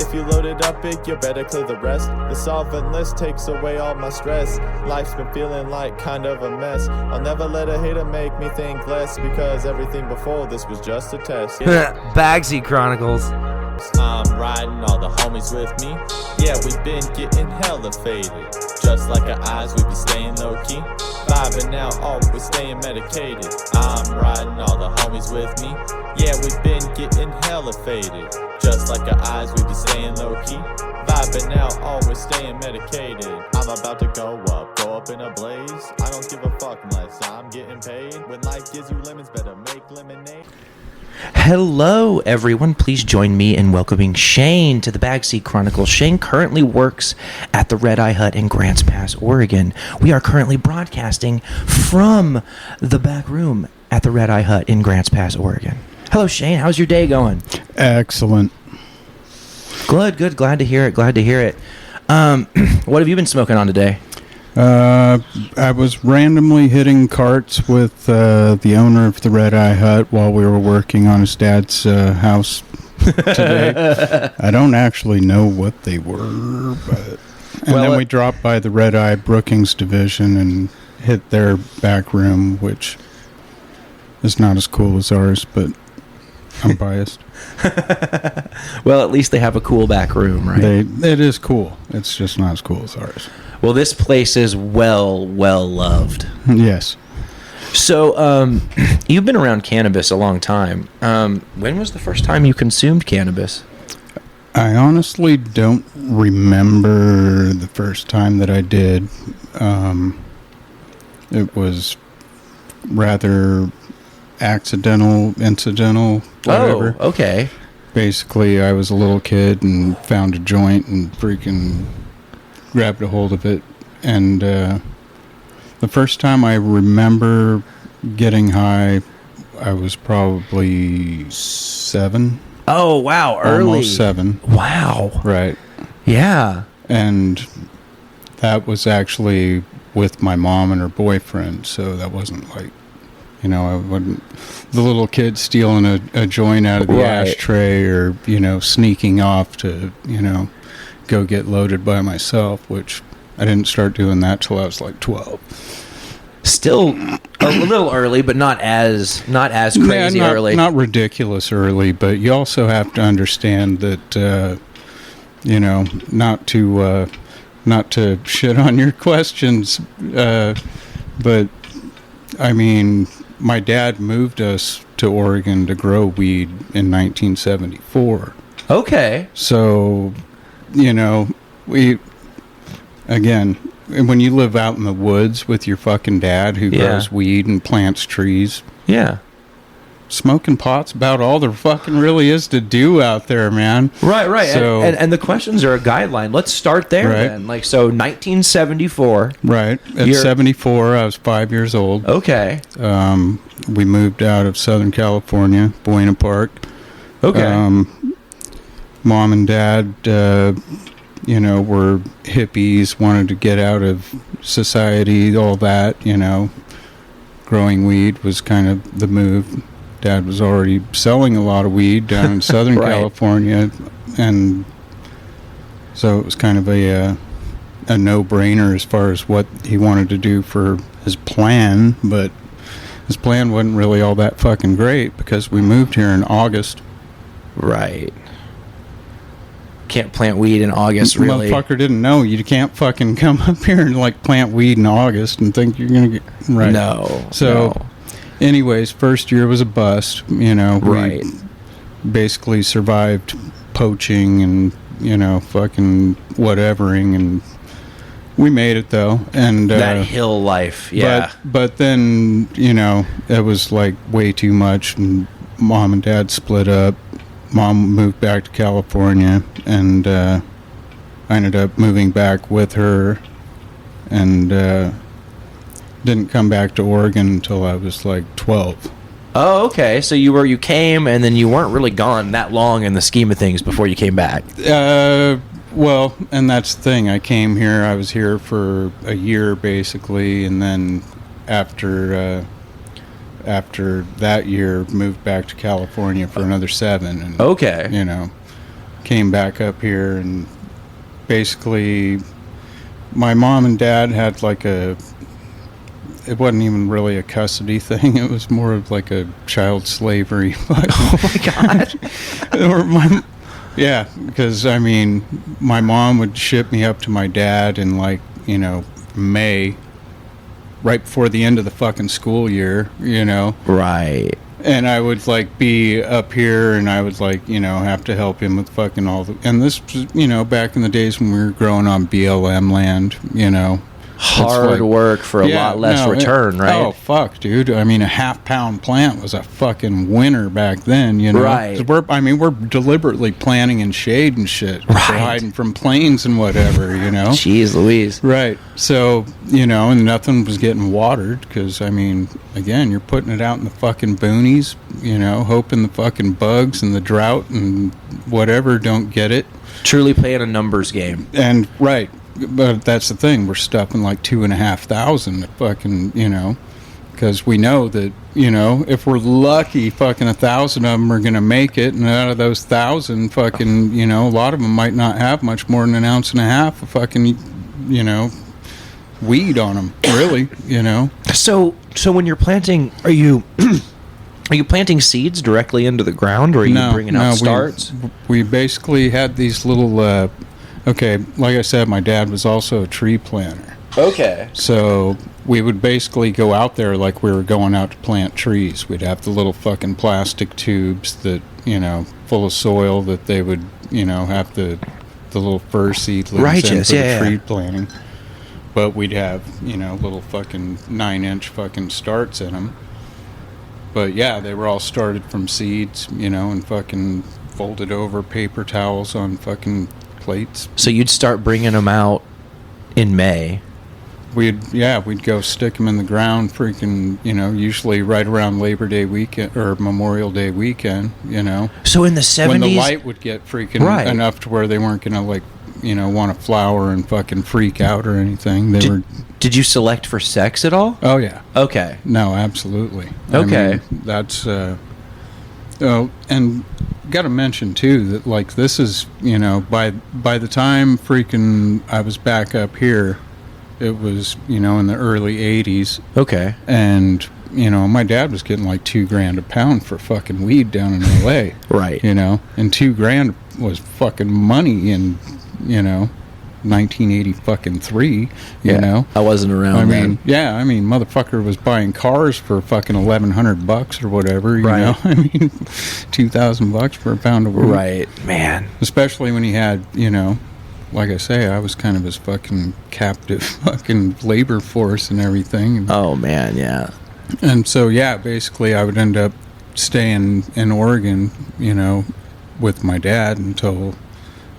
If you loaded up big, you better clear the rest. The solvent list takes away all my stress. Life's been feeling like kind of a mess. I'll never let a hater make me think less, because everything before this was just a test. Bagsy Chronicles. I'm riding, all the homies with me. Yeah, we've been getting hella faded. Just like our eyes, we be staying low-key. Vibing out, always staying medicated. I'm riding, all the homies with me. Yeah, we've been getting hella faded. Just like our eyes, we be staying low-key. Vibing out, always staying medicated. I'm about to go up in a blaze. I don't give a fuck unless I'm getting paid. When life gives you lemons, better make lemonade. Hello, everyone. Please join me in welcoming Shane to the Bagsy Chronicles. Shane currently works at the Redeye Hut in Grants Pass, Oregon. We are currently broadcasting from the back room at the Redeye Hut in Grants Pass, Oregon. Hello, Shane. How's your day going? Excellent. Good. Glad to hear it. What have you been smoking on today? I was randomly hitting carts with the owner of the Redeye Hut while we were working on his dad's house today. I don't actually know what they were, but then we dropped by the Redeye Brookings division and hit their back room, which is not as cool as ours, but I'm biased. Well, at least they have a cool back room, right? It is cool. It's just not as cool as ours. Well, this place is well loved. Yes. So, you've been around cannabis a long time. When was the first time you consumed cannabis? I honestly don't remember the first time that I did. It was rather incidental, whatever. Oh, okay. Basically, I was a little kid and found a joint and freaking grabbed a hold of it. And the first time I remember getting high, I was probably 7. Oh, wow. Early. Almost 7. Wow. Right. Yeah. And that was actually with my mom and her boyfriend, so that wasn't like, I wasn't the little kid stealing a joint out of the ashtray or, sneaking off to, go get loaded by myself, which I didn't start doing that till I was like 12. Still a little early, but not as crazy early. Not ridiculous early, but you also have to understand that, not to shit on your questions, but I mean, my dad moved us to Oregon to grow weed in 1974. Okay. So, when you live out in the woods with your fucking dad who grows weed and plants trees. Yeah. Smoking pot's about all there fucking really is to do out there, man. Right. So, and the questions are a guideline. Let's start there then. 1974. Right. At 74, I was 5 years old. Okay. We moved out of Southern California, Buena Park. Okay. Mom and Dad, were hippies, wanted to get out of society, all that, Growing weed was kind of the move. Dad was already selling a lot of weed down in Southern California, and so it was kind of a no-brainer as far as what he wanted to do for his plan, but his plan wasn't really all that fucking great because we moved here in August. Right. Can't plant weed in August, really. Motherfucker didn't know. You can't fucking come up here and, plant weed in August and think you're going to get... Right. No. So... No. Anyways, first year was a bust, Right. We basically survived poaching and, fucking whatevering, and we made it, though. And that hill life, yeah. But then, it was, way too much, and Mom and Dad split up. Mom moved back to California, and I ended up moving back with her, and... didn't come back to Oregon until I was 12. Oh, okay. So you came and then you weren't really gone that long in the scheme of things before you came back. Well, and that's the thing. I came here. I was here for a year basically, and then after that year, moved back to California for another 7. And, okay. came back up here, and basically my mom and dad had like it wasn't even really a custody thing. It was more of like a child slavery. Oh my God. Yeah, because I mean, my mom would ship me up to my dad in like, May, right before the end of the fucking school year, Right. And I would like be up here, and I would like, have to help him with fucking and this was, back in the days when we were growing on BLM land, Hard work for a lot less return, right? Oh, fuck, dude. I mean, a half-pound plant was a fucking winner back then, Right. We're deliberately planting in shade and shit. Right. We're hiding from planes and whatever, Jeez Louise. Right. So, and nothing was getting watered because, I mean, again, you're putting it out in the fucking boonies, hoping the fucking bugs and the drought and whatever don't get it. Truly playing a numbers game. And, right. But that's the thing. We're stuffing like 2,500 fucking, because we know that, if we're lucky, fucking 1,000 of them are going to make it. And out of those 1,000, fucking, a lot of them might not have much more than 1.5 ounces of fucking, weed on them, really, So when you're planting, are you planting seeds directly into the ground, or are you bringing out starts? We basically had these little, okay, like I said, my dad was also a tree planter. Okay. So we would basically go out there like we were going out to plant trees. We'd have the little fucking plastic tubes that, full of soil that they would, have the little fir seedlings in for the tree planting. But we'd have, little fucking 9-inch fucking starts in them. But yeah, they were all started from seeds, and fucking folded over paper towels on fucking plates. So you'd start bringing them out in May. We'd go stick them in the ground freaking, usually right around Labor Day weekend or Memorial Day weekend, So in the 70s... when the light would get freaking enough to where they weren't going to like, want to flower and fucking freak out or anything. Did you select for sex at all? Oh, yeah. Okay. No, absolutely. Okay. I mean, that's... and got to mention too that like this is by the time freaking I was back up here, it was in the early 80s. Okay. And my dad was getting like $2,000 a pound for fucking weed down in LA. Right. And $2,000 was fucking money in 1983. I wasn't around. I mean, motherfucker was buying cars for fucking $1,100 or whatever. You know, I mean, $2,000 for a pound of weed. Right, man. Especially when he had, like I say, I was kind of his fucking captive fucking labor force and everything. Oh man, yeah. And so basically, I would end up staying in Oregon, with my dad until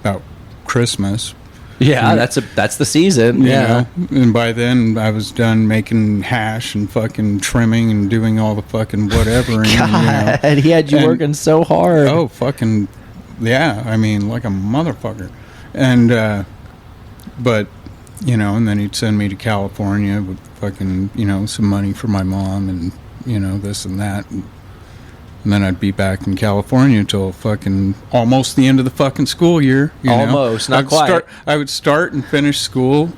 about Christmas. Yeah, that's the season. Yeah. And by then I was done making hash and fucking trimming and doing all the fucking whatever. God, and he had you working so hard. Oh, fucking, yeah. I mean, like a motherfucker. And, but, and then he'd send me to California with fucking, some money for my mom and, this and that. And then I'd be back in California until fucking almost the end of the fucking school year. Almost, not quite. I would start and finish school,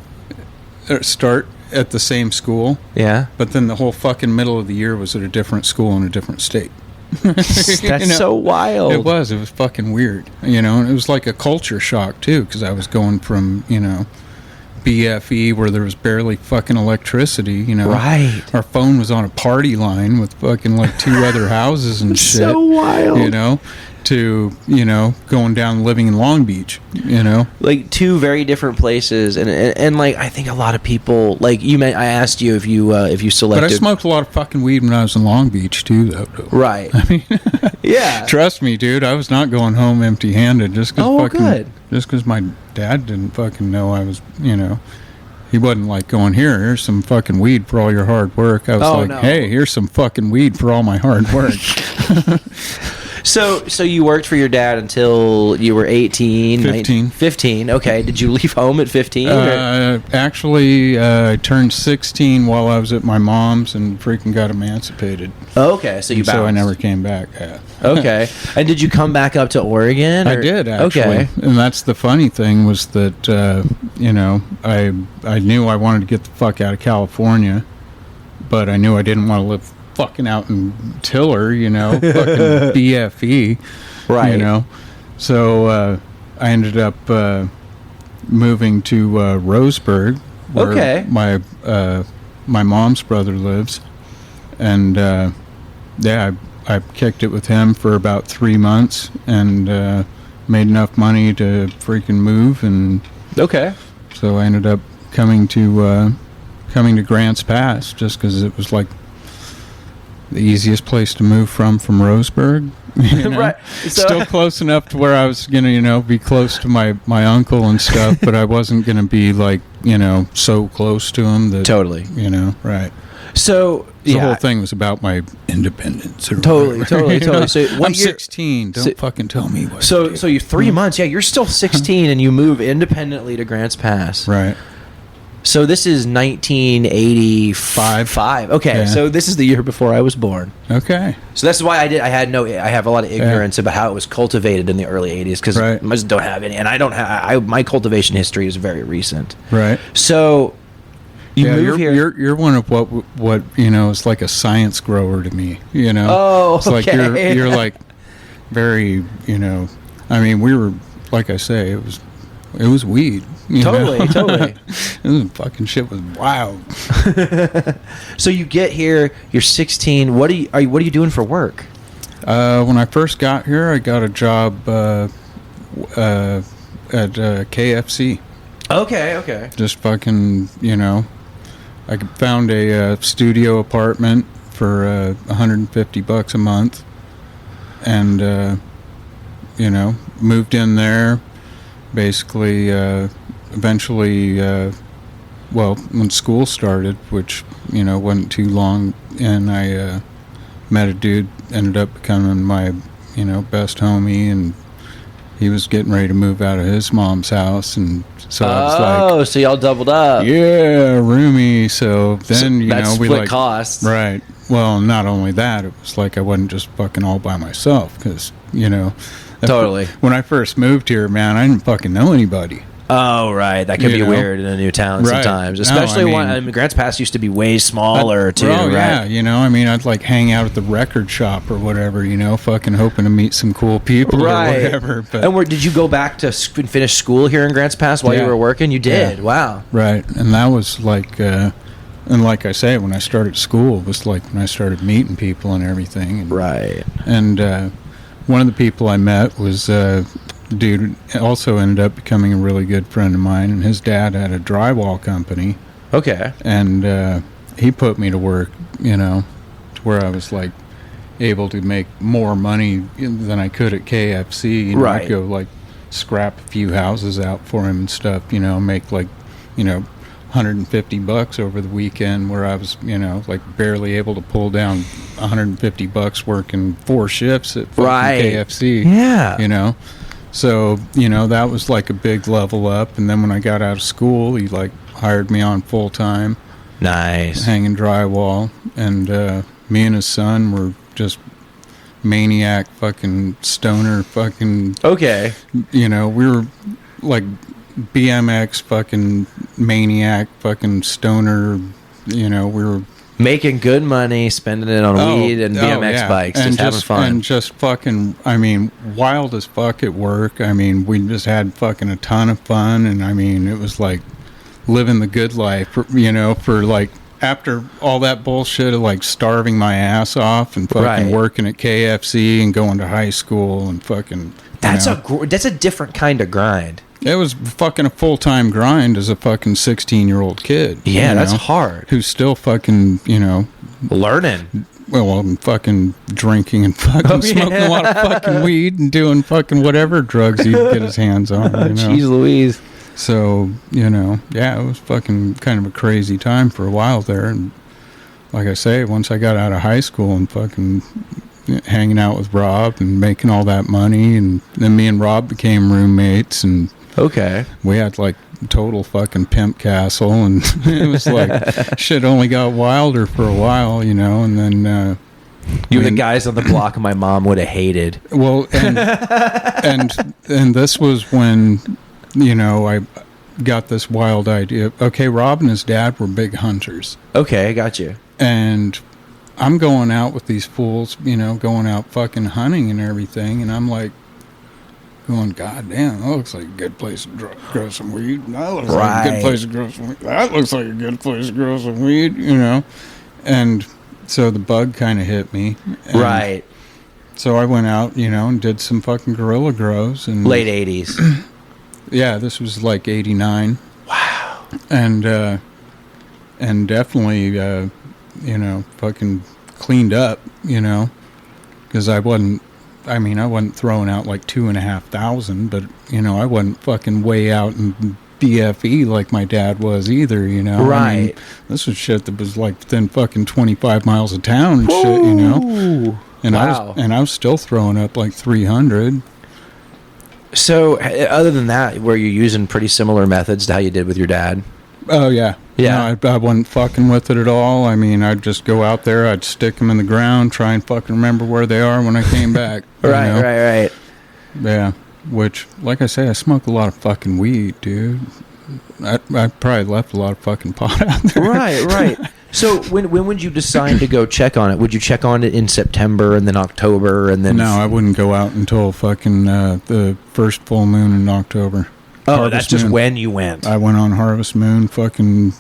or start at the same school. Yeah. But then the whole fucking middle of the year was at a different school in a different state. That's so wild. It was fucking weird. And it was like a culture shock too, because I was going from, BFE where there was barely fucking electricity, Right. Our phone was on a party line with fucking like 2 other houses and shit. So wild. To, going down living in Long Beach, Like 2 very different places, and like I think a lot of people like I asked you if you selected. But I smoked a lot of fucking weed when I was in Long Beach too, though. Right. I mean, yeah. Trust me, dude. I was not going home empty-handed just because good. Just because my dad didn't fucking know I was, he wasn't like going, here's some fucking weed for all your hard work. I was hey, here's some fucking weed for all my hard work. So you worked for your dad until you were 18? 15. 15, okay. Did you leave home at 15? Actually, I turned 16 while I was at my mom's and freaking got emancipated. Okay, so you bounced. So I never came back. Okay. And did you come back up to Oregon? I did, actually. Okay. And that's the funny thing was that, I knew I wanted to get the fuck out of California, but I knew I didn't want to live fucking out in Tiller, fucking BFE. Right. So I ended up moving to Roseburg, where my mom's brother lives. And, I kicked it with him for about 3 months and made enough money to freaking move. And so I ended up coming to Grants Pass just because it was like the easiest place to move from Roseburg. Right. So Still close enough to where I was gonna, be close to my uncle and stuff, but I wasn't gonna be like, so close to him that totally. Right. So the whole thing was about my independence. Or totally. whatever. So I'm 16. Don't fucking tell me what. So to do. so you're 3 months. Yeah, you're still 16, and you move independently to Grants Pass. Right. So this is 1985. Okay, Yeah. so this is the year before I was born. Okay. So that's why I have a lot of ignorance about how it was cultivated in the early 80s because I just don't have any, and I don't have. My cultivation history is very recent. Right. So you move here. You're one of what is like a science grower to me. Oh, it's like you're like very I mean, we were, like I say, it was weed. Totally. This fucking shit was wild. So you get here, you're 16. What are you doing for work? When I first got here, I got a job at KFC. Okay. Just fucking, I found a studio apartment for $150 a month, and moved in there. Basically, eventually, when school started, which wasn't too long, and I met a dude, ended up becoming my best homie, and he was getting ready to move out of his mom's house, and so I was like, so y'all doubled up. Yeah, roomie. So then we split costs, right? Well, not only that, it was like I wasn't just fucking all by myself because totally. When I first moved here, man, I didn't fucking know anybody. Oh, right. That can be weird in a new town sometimes. Especially when Grants Pass used to be way smaller, too, right? Yeah, I mean, I'd like hang out at the record shop or whatever, fucking hoping to meet some cool people or whatever. But, and did you go back to finish school here in Grants Pass while you were working? You did? Yeah. Wow. Right. And that was like, and like I say, when I started school, it was like when I started meeting people and everything. And, right. And one of the people I met was dude also ended up becoming a really good friend of mine, and his dad had a drywall company. Okay. And he put me to work, to where I was like able to make more money than I could at KFC. Right. I'd go like scrap a few houses out for him and stuff, make like, $150 over the weekend, where I was, like barely able to pull down $150 working 4 shifts at fucking KFC. Yeah. So, that was like a big level up. And then when I got out of school, he like hired me on full time. Nice. Hanging drywall. And me and his son were just maniac fucking stoner fucking. Okay. We were like BMX fucking maniac fucking stoner. We were making good money, spending it on weed and BMX bikes, and just having fun. And just fucking, I mean, wild as fuck at work. I mean, we just had fucking a ton of fun, and I mean, it was like living the good life, for like, after all that bullshit of like starving my ass off and fucking working at KFC and going to high school and fucking. That's a different kind of grind. It was fucking a full-time grind as a fucking 16-year-old kid. Yeah, that's hard. Who's still fucking, learning. Well, I'm fucking drinking and fucking smoking a lot of fucking weed and doing fucking whatever drugs he'd get his hands on. Jeez Louise. So, it was fucking kind of a crazy time for a while there. And like I say, once I got out of high school and fucking, hanging out with Rob and making all that money, and then me and Rob became roommates, and Okay. we had like total fucking pimp castle, and it was like shit only got wilder for a while, you know, and then You were the guys on the block my mom would have hated. well, and this was when, you know, I got this wild idea. Okay, Rob and his dad were big hunters, Okay, I got you. and I'm going out with these fools, you know, going out fucking hunting and everything, and I'm like going, God damn, that looks like a good place to grow some weed. That looks like a good place to grow some weed. That looks like a good place to grow some weed, you know. And so the bug kind of hit me. And Right. so I went out, you know, and did some fucking guerrilla grows. And Late 80s. yeah, this was like 89. Wow. And definitely, you know, fucking cleaned up, you know, because I wasn't throwing out like 2,500, but, you know, I wasn't fucking way out in BFE like my dad was either, you know. Right. I mean, this was shit that was like within fucking 25 miles of town and shit, you know. Ooh. And Wow. I was still throwing up like 300. So, other than that, were you using pretty similar methods to how you did with your dad? Oh, yeah. Yeah. No, I wasn't fucking with it at all. I mean, I'd just go out there, I'd stick them in the ground, try and fucking remember where they are when I came back. Right, you know? right. Yeah. Which, like I say, I smoke a lot of fucking weed, dude. I probably left a lot of fucking pot out there. Right. So, when would you decide to go check on it? Would you check on it in September and then October and then... No, I wouldn't go out until fucking the first full moon in October. Oh, Harvest that's just Moon. when you went. I went on Harvest Moon, fucking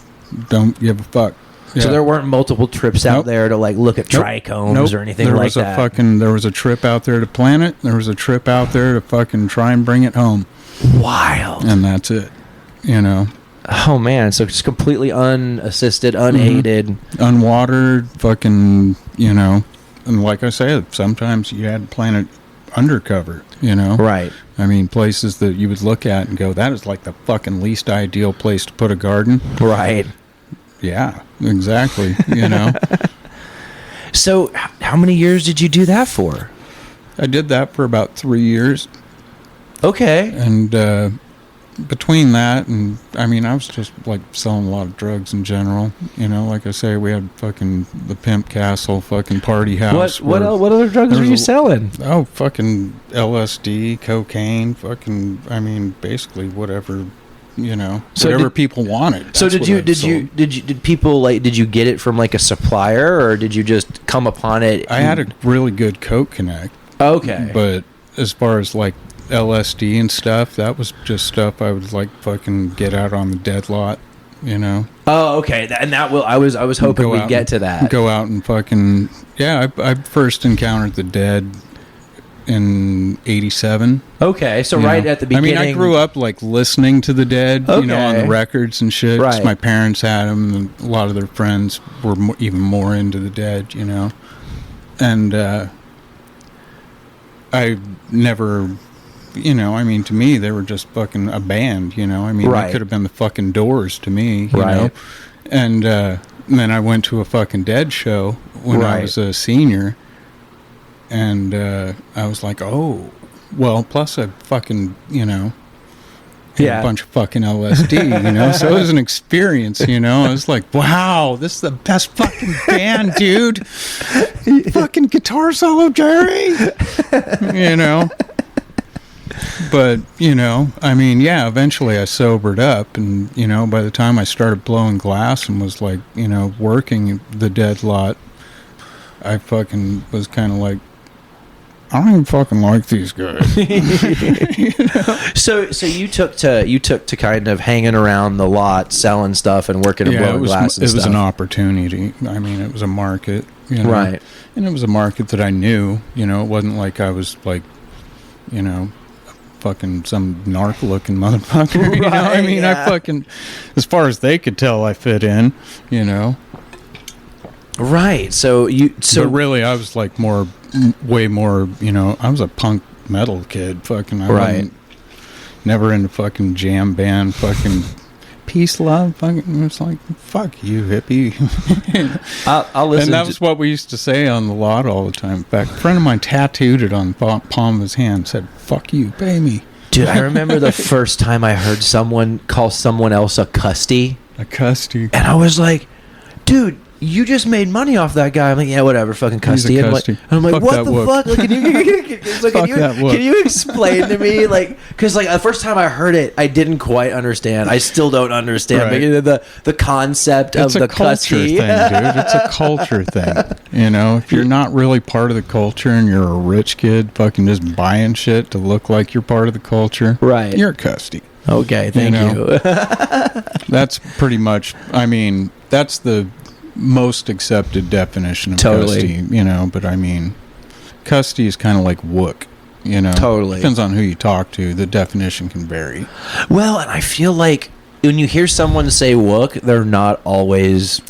don't give a fuck. Yeah. So there weren't multiple trips out Nope. there to like look at Nope. trichomes Nope. or anything there like was that. There was a trip out there to plant it. There was a trip out there to fucking try and bring it home. Wild. And that's it. You know, Oh man, so just completely unassisted, unaided. unwatered, fucking, you know. And like I said, sometimes you had to plant it undercover, you know. Right. I mean, places that you would look at and go, that is like the fucking least ideal place to put a garden. Right. Yeah, exactly, you know. So how many years did you do that for? I did that for about 3 years. Okay. And between that and, I mean, I was just, like, selling a lot of drugs in general. You know, like I say, we had fucking the Pimp Castle, fucking party house. What other drugs were you selling? Oh, fucking LSD, cocaine, fucking, I mean, basically whatever, you know, So whatever did- people wanted. So That's did people like, did you get it from like a supplier or did you just come upon it? I had a really good coke connect. Okay. But as far as, like, LSD and stuff, that was just stuff I would, like, fucking get out on the dead lot, you know. Oh, okay. I was hoping Go we'd out get and- to that. Go out and fucking, yeah, I first encountered the dead in 87. Okay, so you right know. at the beginning. I mean, I grew up, like, listening to the dead, you know, on Okay. the records and shit. 'cause Right. My parents had them, and a lot of their friends were even more into the dead, you know. And I never, you know, I mean, to me, they were just fucking a band, you know. I mean, Right. they could have been the fucking Doors to me, you Right. know. And then I went to a fucking Dead show when I Right. was a senior. And I was like, oh, well, plus I fucking, you know, had Yeah. a bunch of fucking LSD, you know. So it was an experience, you know. I was like, wow, this is the best fucking band, dude. Fucking guitar solo, Jerry. You know. But, you know, I mean, yeah, eventually I sobered up. And, you know, by the time I started blowing glass and was like, you know, working the dead lot, I fucking was kind of like, I don't even fucking like these guys. So you took to kind of hanging around the lot, selling stuff and working and blowing glass and it stuff. was an opportunity. I mean, it was a market, you know? Right. And it was a market that I knew, you know. It wasn't like I was like, you know, fucking some narc looking motherfucker. You know, I Right, mean, yeah. I fucking, as far as they could tell, I fit in, you know. Right. So But really, I was like way more, you know, I was a punk metal kid. Fucking, I Right. wasn't never into fucking jam band, fucking peace, love. Fucking, it's like, fuck you, hippie. I'll listen. And that was what we used to say on the lot all the time. In fact, a friend of mine tattooed it on the palm of his hand. Said, "Fuck you, pay me." Dude, I remember the first time I heard someone call someone else a custy. A custy. And I was like, dude, you just made money off that guy. I'm like, yeah, whatever, fucking He's a custy. custy. And I'm like, Fuck what that the wook. fuck? Like, can you explain to me? Like, because like the first time I heard it, I didn't quite understand. I still don't understand the concept of the custy. It's a culture thing, dude. It's a culture thing. You know, if you're not really part of the culture and you're a rich kid fucking just buying shit to look like you're part of the culture, right? You're a custy. Okay, thank you. That's pretty much, I mean, that's the most accepted definition of custy, you know, but I mean, custy is kind of like wook, you know. Totally. Depends on who you talk to. The definition can vary. Well, and I feel like when you hear someone say wook, they're not always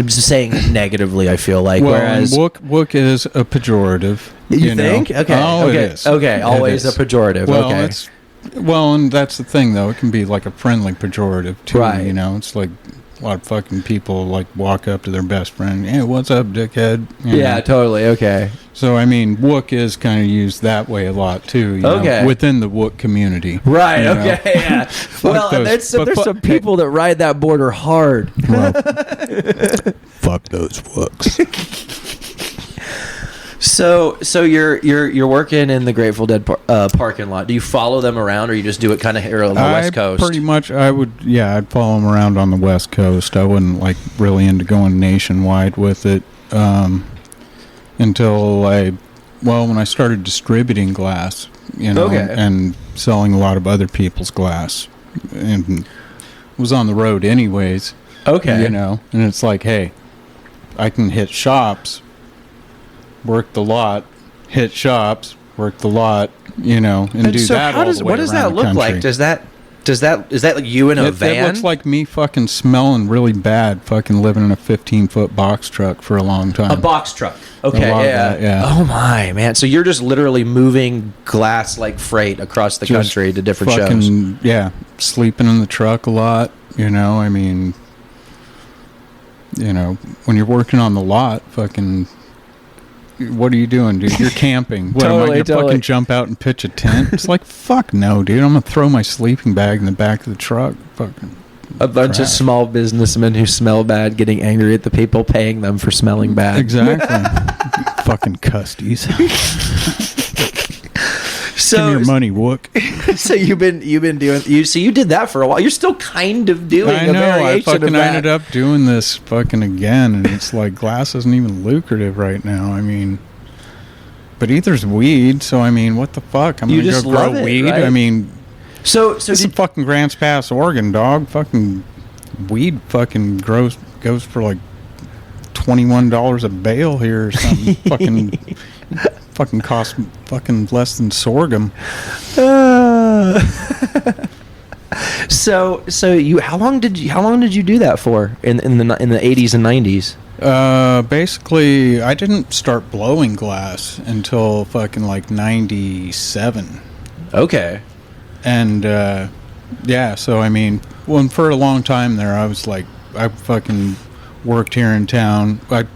saying it negatively, I feel like. Well, whereas wook is a pejorative. You think? Know? Okay. Oh, okay. it is. Okay, always It is. a pejorative. Well, okay. and that's the thing, though. It can be like a friendly pejorative, too. Right. You know, it's like a lot of fucking people, like, walk up to their best friend. Hey, what's up, dickhead? You yeah, know? totally. Okay. So, I mean, wook is kind of used that way a lot, too. You know, within the wook community. Right, you know? okay, yeah. Well, and there's some people that ride that border hard. Well, fuck those wooks. So you're working in the Grateful Dead parking lot. Do you follow them around, or you just do it kind of here on the West Coast? Pretty much, I'd follow them around on the West Coast. I wasn't like really into going nationwide with it until when I started distributing glass, you know, and selling a lot of other people's glass, and was on the road anyways. Okay, you know, and it's like, hey, I can hit shops. Work the lot, hit shops, work the lot, you know, and do so that all the way what does around that look the like? country. Is that like you in a van? It looks like me fucking smelling really bad, fucking living in a 15-foot box truck for a long time. A box truck. Okay, yeah. Oh my man! So you're just literally moving glass like freight across the country to different shows. Yeah, sleeping in the truck a lot. You know, I mean, you know, when you're working on the lot, fucking. What are you doing, dude? You're camping. What am I going to fucking jump out and pitch a tent? It's like, fuck no, dude. I'm going to throw my sleeping bag in the back of the truck. Fucking a bunch of small businessmen who smell bad getting angry at the people paying them for smelling bad. Exactly. Fucking custies. So, give me your money, wook. So you've been doing so you did that for a while. You're still kind of doing I know, a variation I fucking of that. ended up doing this fucking again, and it's like glass isn't even lucrative right now. I mean, but either's weed, so I mean, what the fuck? I'm gonna go grow weed. Right? I mean, so this is fucking Grants Pass, Oregon, dog. Fucking weed fucking goes for like $21 a bale here or something. fucking costs fucking less than sorghum. So you how long did you do that for in the 80s and 90s? Basically, I didn't start blowing glass until fucking like 97. Okay. And yeah, so I mean, well, for a long time there, I was like, I fucking worked here in town. I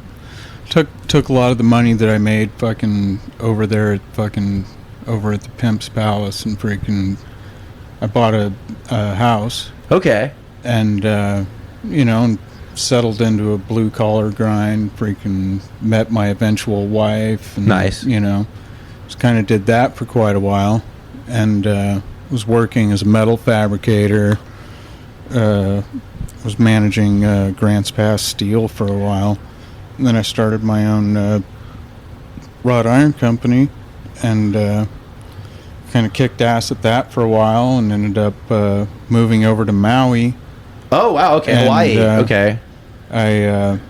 took a lot of the money that I made fucking over there at the Pimp's Palace, and freaking I bought a house. Okay. And you know, and settled into a blue collar grind. Freaking met my eventual wife. And, nice. You know, just kind of did that for quite a while, and was working as a metal fabricator. Was managing Grants Pass Steel for a while. And then I started my own wrought iron company, and kind of kicked ass at that for a while, and ended up moving over to Maui. Oh wow! Okay, and, Hawaii. Okay. I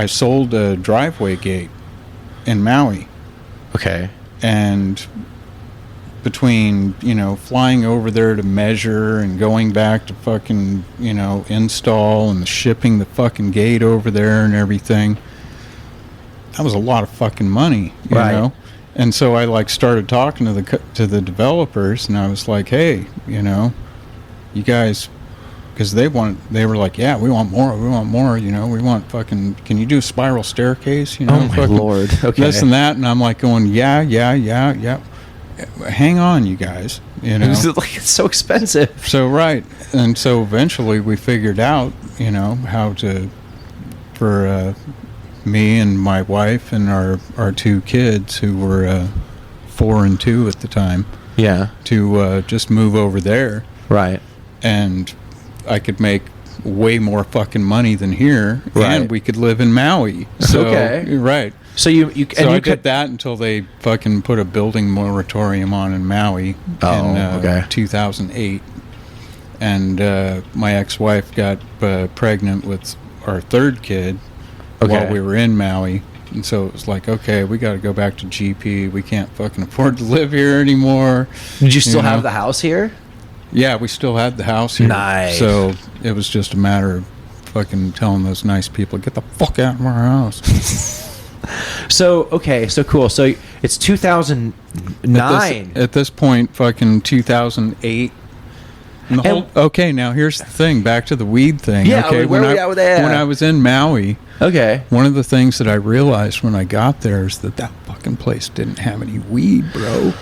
sold a driveway gate in Maui. Okay. And between, you know, flying over there to measure and going back to fucking, you know, install and shipping the fucking gate over there and everything, that was a lot of fucking money, you know? And so I like started talking to the developers, and I was like, hey, you know, you guys, because they were like, yeah, we want more, you know, we want fucking, can you do a spiral staircase, you know? Oh my Lord. Okay. This and that, and I'm like going, yeah. Hang on, you guys, you know. It's so expensive. So right, and so eventually we figured out, you know, how to, for me and my wife and our two kids who were 4 and 2 at the time, Yeah. to just move over there, Right. and I could make way more fucking money than here, Right. and we could live in Maui. So, Okay. right. So you So I you did that until they fucking put a building moratorium on in Maui in 2008. And my ex-wife got pregnant with our third kid while we were in Maui. And so it was like, okay, we got to go back to GP. We can't fucking afford to live here anymore. Did you still know? have the house here? Yeah, we still had the house here. Nice. So it was just a matter of fucking telling those nice people, get the fuck out of our house. So cool. So it's 2009. At this point, fucking 2008. Okay, now here's the thing. Back to the weed thing. Yeah, okay, where we at with that? When I was in Maui, Okay. one of the things that I realized when I got there is that fucking place didn't have any weed, bro.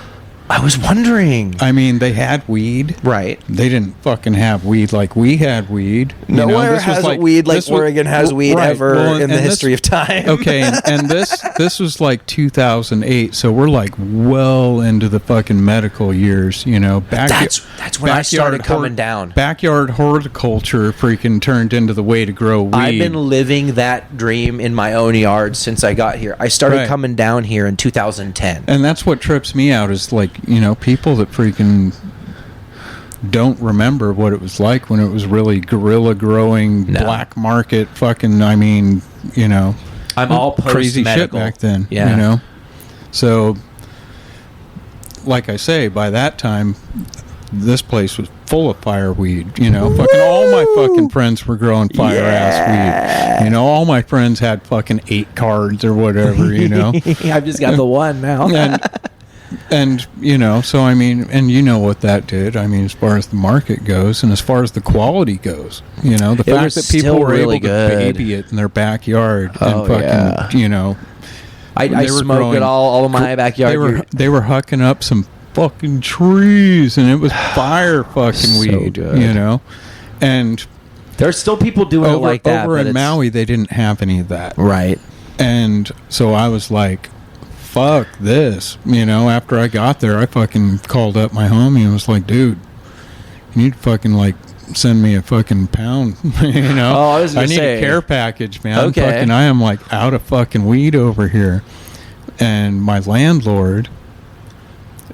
I was wondering. I mean, they had weed. Right. They didn't fucking have weed like we had weed. Nowhere has weed like Oregon has weed ever in the history of time. Okay, and this was like 2008, so we're like well into the fucking medical years, you know. That's when I started coming down. Backyard horticulture freaking turned into the way to grow weed. I've been living that dream in my own yard since I got here. I started coming down here in 2010. And that's what trips me out is like, you know, people that freaking don't remember what it was like when it was really guerrilla growing, black market fucking, I mean, you know, I'm all crazy shit back then, you know. So, like I say, by that time, this place was full of fireweed, you know. Fucking all my fucking friends were growing fire-ass weed. You know, all my friends had fucking 8 cards or whatever, you know. I've just got the one now. And, you know, so I mean, and you know what that did. I mean, as far as the market goes and as far as the quality goes, you know, the fact that people were really able to baby it in their backyard and fucking, you know. I smoke it all in my backyard. They were hucking up some fucking trees and it was fire fucking weed, you know. And there's still people doing it like that. Over in Maui, they didn't have any of that. Right. And so I was like, fuck this, you know. After I got there, I fucking called up my homie and was like, dude, you need to fucking like send me a fucking pound, you know. I need a care package, man. Okay. Fucking, I am like out of fucking weed over here. And my landlord,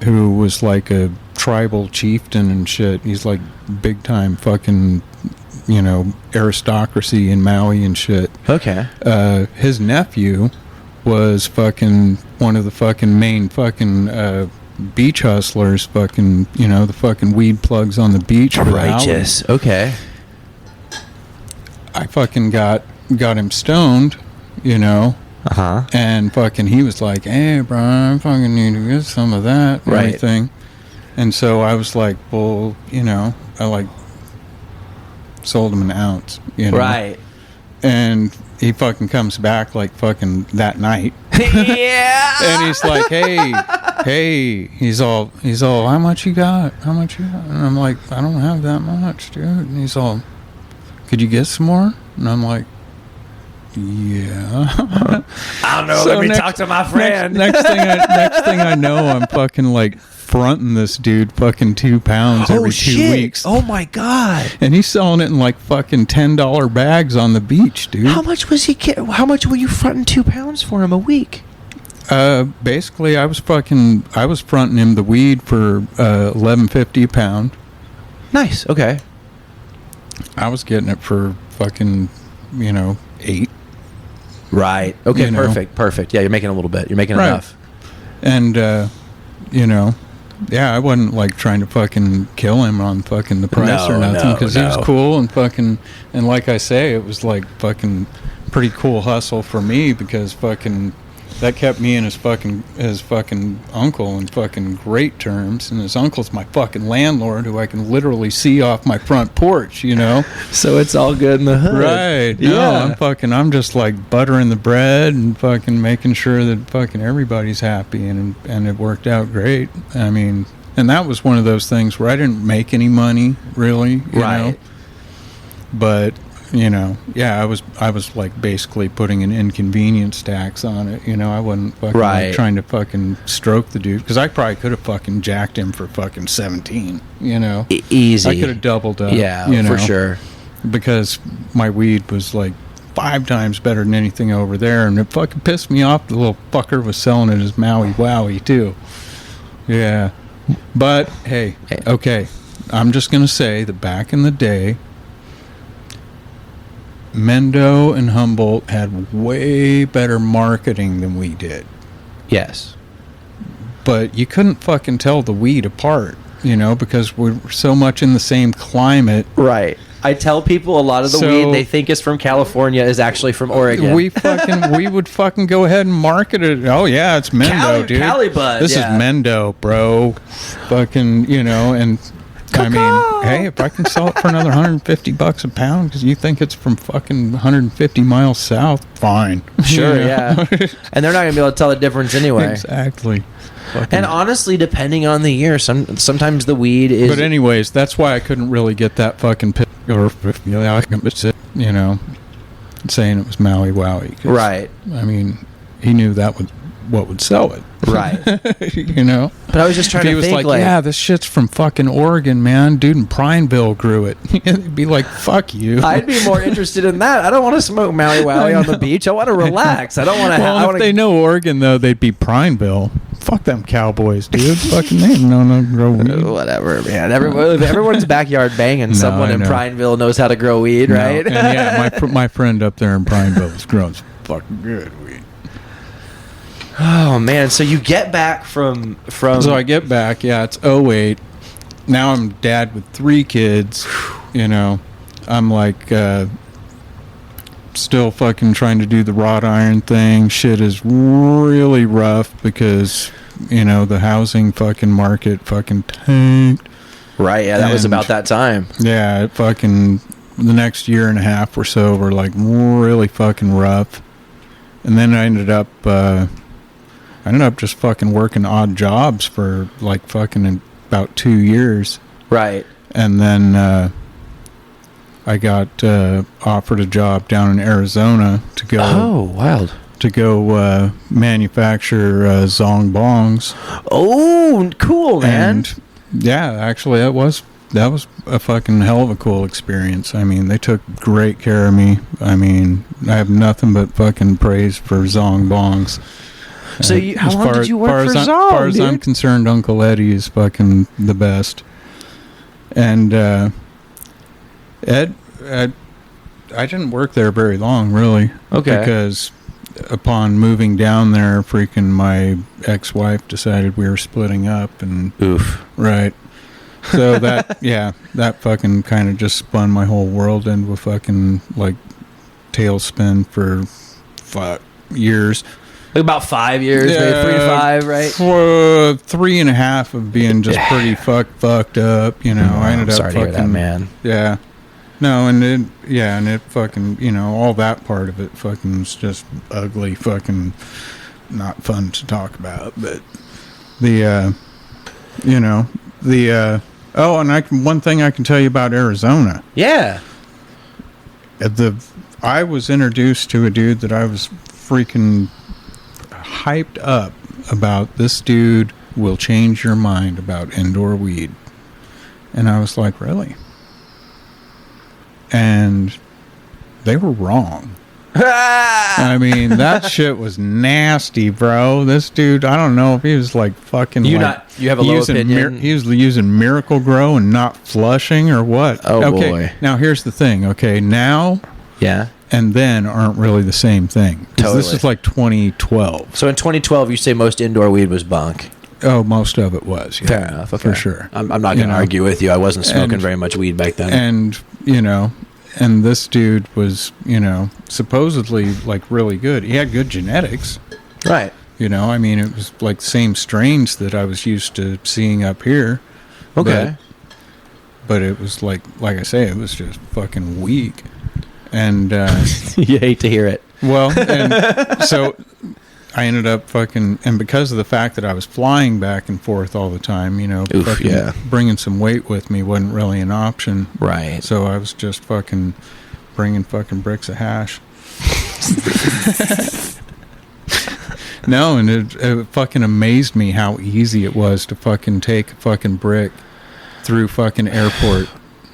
who was like a tribal chieftain and shit, he's like big time fucking, you know, aristocracy in Maui and shit. Okay. His nephew was fucking one of the fucking main fucking beach hustlers, fucking, you know, the fucking weed plugs on the beach. Righteous. Okay. I fucking got him stoned, you know. Uh-huh. And fucking he was like, hey, bro, I fucking need to get some of that and everything. And so I was like, well, you know, I like sold him an ounce, you know. Right. And he fucking comes back like fucking that night. Yeah. And he's like, hey, he's all, how much you got? And I'm like, I don't have that much, dude. And he's all, could you get some more? And I'm like, yeah. I don't know. Let me talk to my friend. Next thing I know, I'm fucking like fronting this dude fucking 2 pounds every 2 weeks. Oh my god. And he's selling it in like fucking $10 bags on the beach, dude. How much was he? How much were you fronting 2 pounds for him a week? Basically, I was fronting him the weed for $11.50 a pound. Nice. Okay. I was getting it for fucking, you know, $8. Right. Okay. You know. Perfect. Yeah, you're making a little bit. You're making enough. And you know, yeah, I wasn't like trying to fucking kill him on fucking the price or nothing, because he was cool and fucking, and like I say, it was like fucking pretty cool hustle for me, because fucking that kept me and his fucking uncle in fucking great terms. And his uncle's my fucking landlord, who I can literally see off my front porch, you know. So it's all good in the hood. Right. Yeah. No, I'm just like buttering the bread and fucking making sure that fucking everybody's happy, and it worked out great. I mean, and that was one of those things where I didn't make any money, really, you know. But, you know, yeah, I was like basically putting an inconvenience tax on it, you know. I wasn't fucking like trying to fucking stroke the dude, because I probably could have fucking jacked him for fucking 17, you know. Easy. I could have doubled up. Yeah, you know, for sure. Because my weed was like 5 times better than anything over there, and it fucking pissed me off. The little fucker was selling it as Maui Wowie too. Yeah. But hey, okay, I'm just gonna say that back in the day, Mendo and Humboldt had way better marketing than we did. Yes. But you couldn't fucking tell the weed apart, you know, because we're so much in the same climate. Right. I tell people a lot of the weed they think is from California is actually from Oregon. We would fucking go ahead and market it. Oh yeah, it's Mendo, dude. Cali Bud. This is Mendo, bro. Fucking, you know, and I mean, hey, if I can sell it for another $150 a pound because you think it's from fucking 150 miles south, fine. Sure, You know? yeah. And they're not gonna be able to tell the difference anyway. Exactly. And honestly, depending on the year, sometimes the weed is. But anyways, that's why I couldn't really get that fucking or you know, saying it was Maui Wowie. Right. I mean, he knew that would what would sell it. Right. You know? But I was just trying if to he think, was like, yeah, this shit's from fucking Oregon, man. Dude in Prineville grew it. He'd be like, fuck you. I'd be more interested in that. I don't want to smoke Maui Wowie on the beach. I want to relax. I don't want to Well, if they know Oregon, though, they'd be Prineville. Fuck them cowboys, dude. Fucking they know no grow weed. Whatever, man. Everyone's backyard banging. Someone in Prineville knows how to grow weed, right? And yeah, my friend up there in Prineville is growing some fucking good weed. Oh man, so you get back from So I get back, yeah, it's 08. Now I'm dad with 3 kids, you know. I'm like still fucking trying to do the wrought iron thing. Shit is really rough because, you know, the housing fucking market fucking tanked. Right, yeah, that was about that time. Yeah, it fucking the next year and a half or so were like really fucking rough. And then I ended up just fucking working odd jobs for like fucking about 2 years. Right. And then I got offered a job down in Arizona to go. Oh, wild. To go manufacture Zong Bongs. Oh, cool, man. And yeah, actually that was a fucking hell of a cool experience. I mean, they took great care of me. I mean, I have nothing but fucking praise for Zong Bongs. So how long did you work for Zong, As far as I'm concerned, Uncle Eddie is fucking the best. And Ed, I didn't work there very long, really. Okay. Because upon moving down there, freaking my ex-wife decided we were splitting up, and oof. Right. So that fucking kind of just spun my whole world into a fucking like tailspin for years. Like about 5 years, maybe 3 to 5, right? 3.5 of being just pretty fucked up. You know, I ended up sorry to hear that, man. Yeah. No, and it fucking, you know, all that part of it fucking was just ugly, fucking not fun to talk about. But the, you know, the, one thing I can tell you about Arizona. Yeah. I was introduced to a dude that I was freaking hyped up about. This dude will change your mind about indoor weed. And I was like, really? And they were wrong. I mean, that shit was nasty, bro. This dude, I don't know if he was like fucking you have a low opinion? He was using Miracle Grow and not flushing or what? Oh, okay, boy. Now here's the thing, okay? Now and then aren't really the same thing. Totally. This is like 2012. So in 2012, you say most indoor weed was bunk. Oh, most of it was. Yeah, fair enough. Okay. For sure. I'm not going to argue with you. I wasn't smoking very much weed back then. And, you know, this dude was, you know, supposedly like really good. He had good genetics. Right. You know, I mean, it was like same strains that I was used to seeing up here. Okay. But it was like I say, it was just fucking weak. And You hate to hear it. well, and so I ended up fucking, and because of the fact that I was flying back and forth all the time, you know, Oof, fucking yeah. bringing some weight with me wasn't really an option. Right. So I was just fucking bringing fucking bricks of hash. No, and it fucking amazed me how easy it was to fucking take a fucking brick through fucking airport.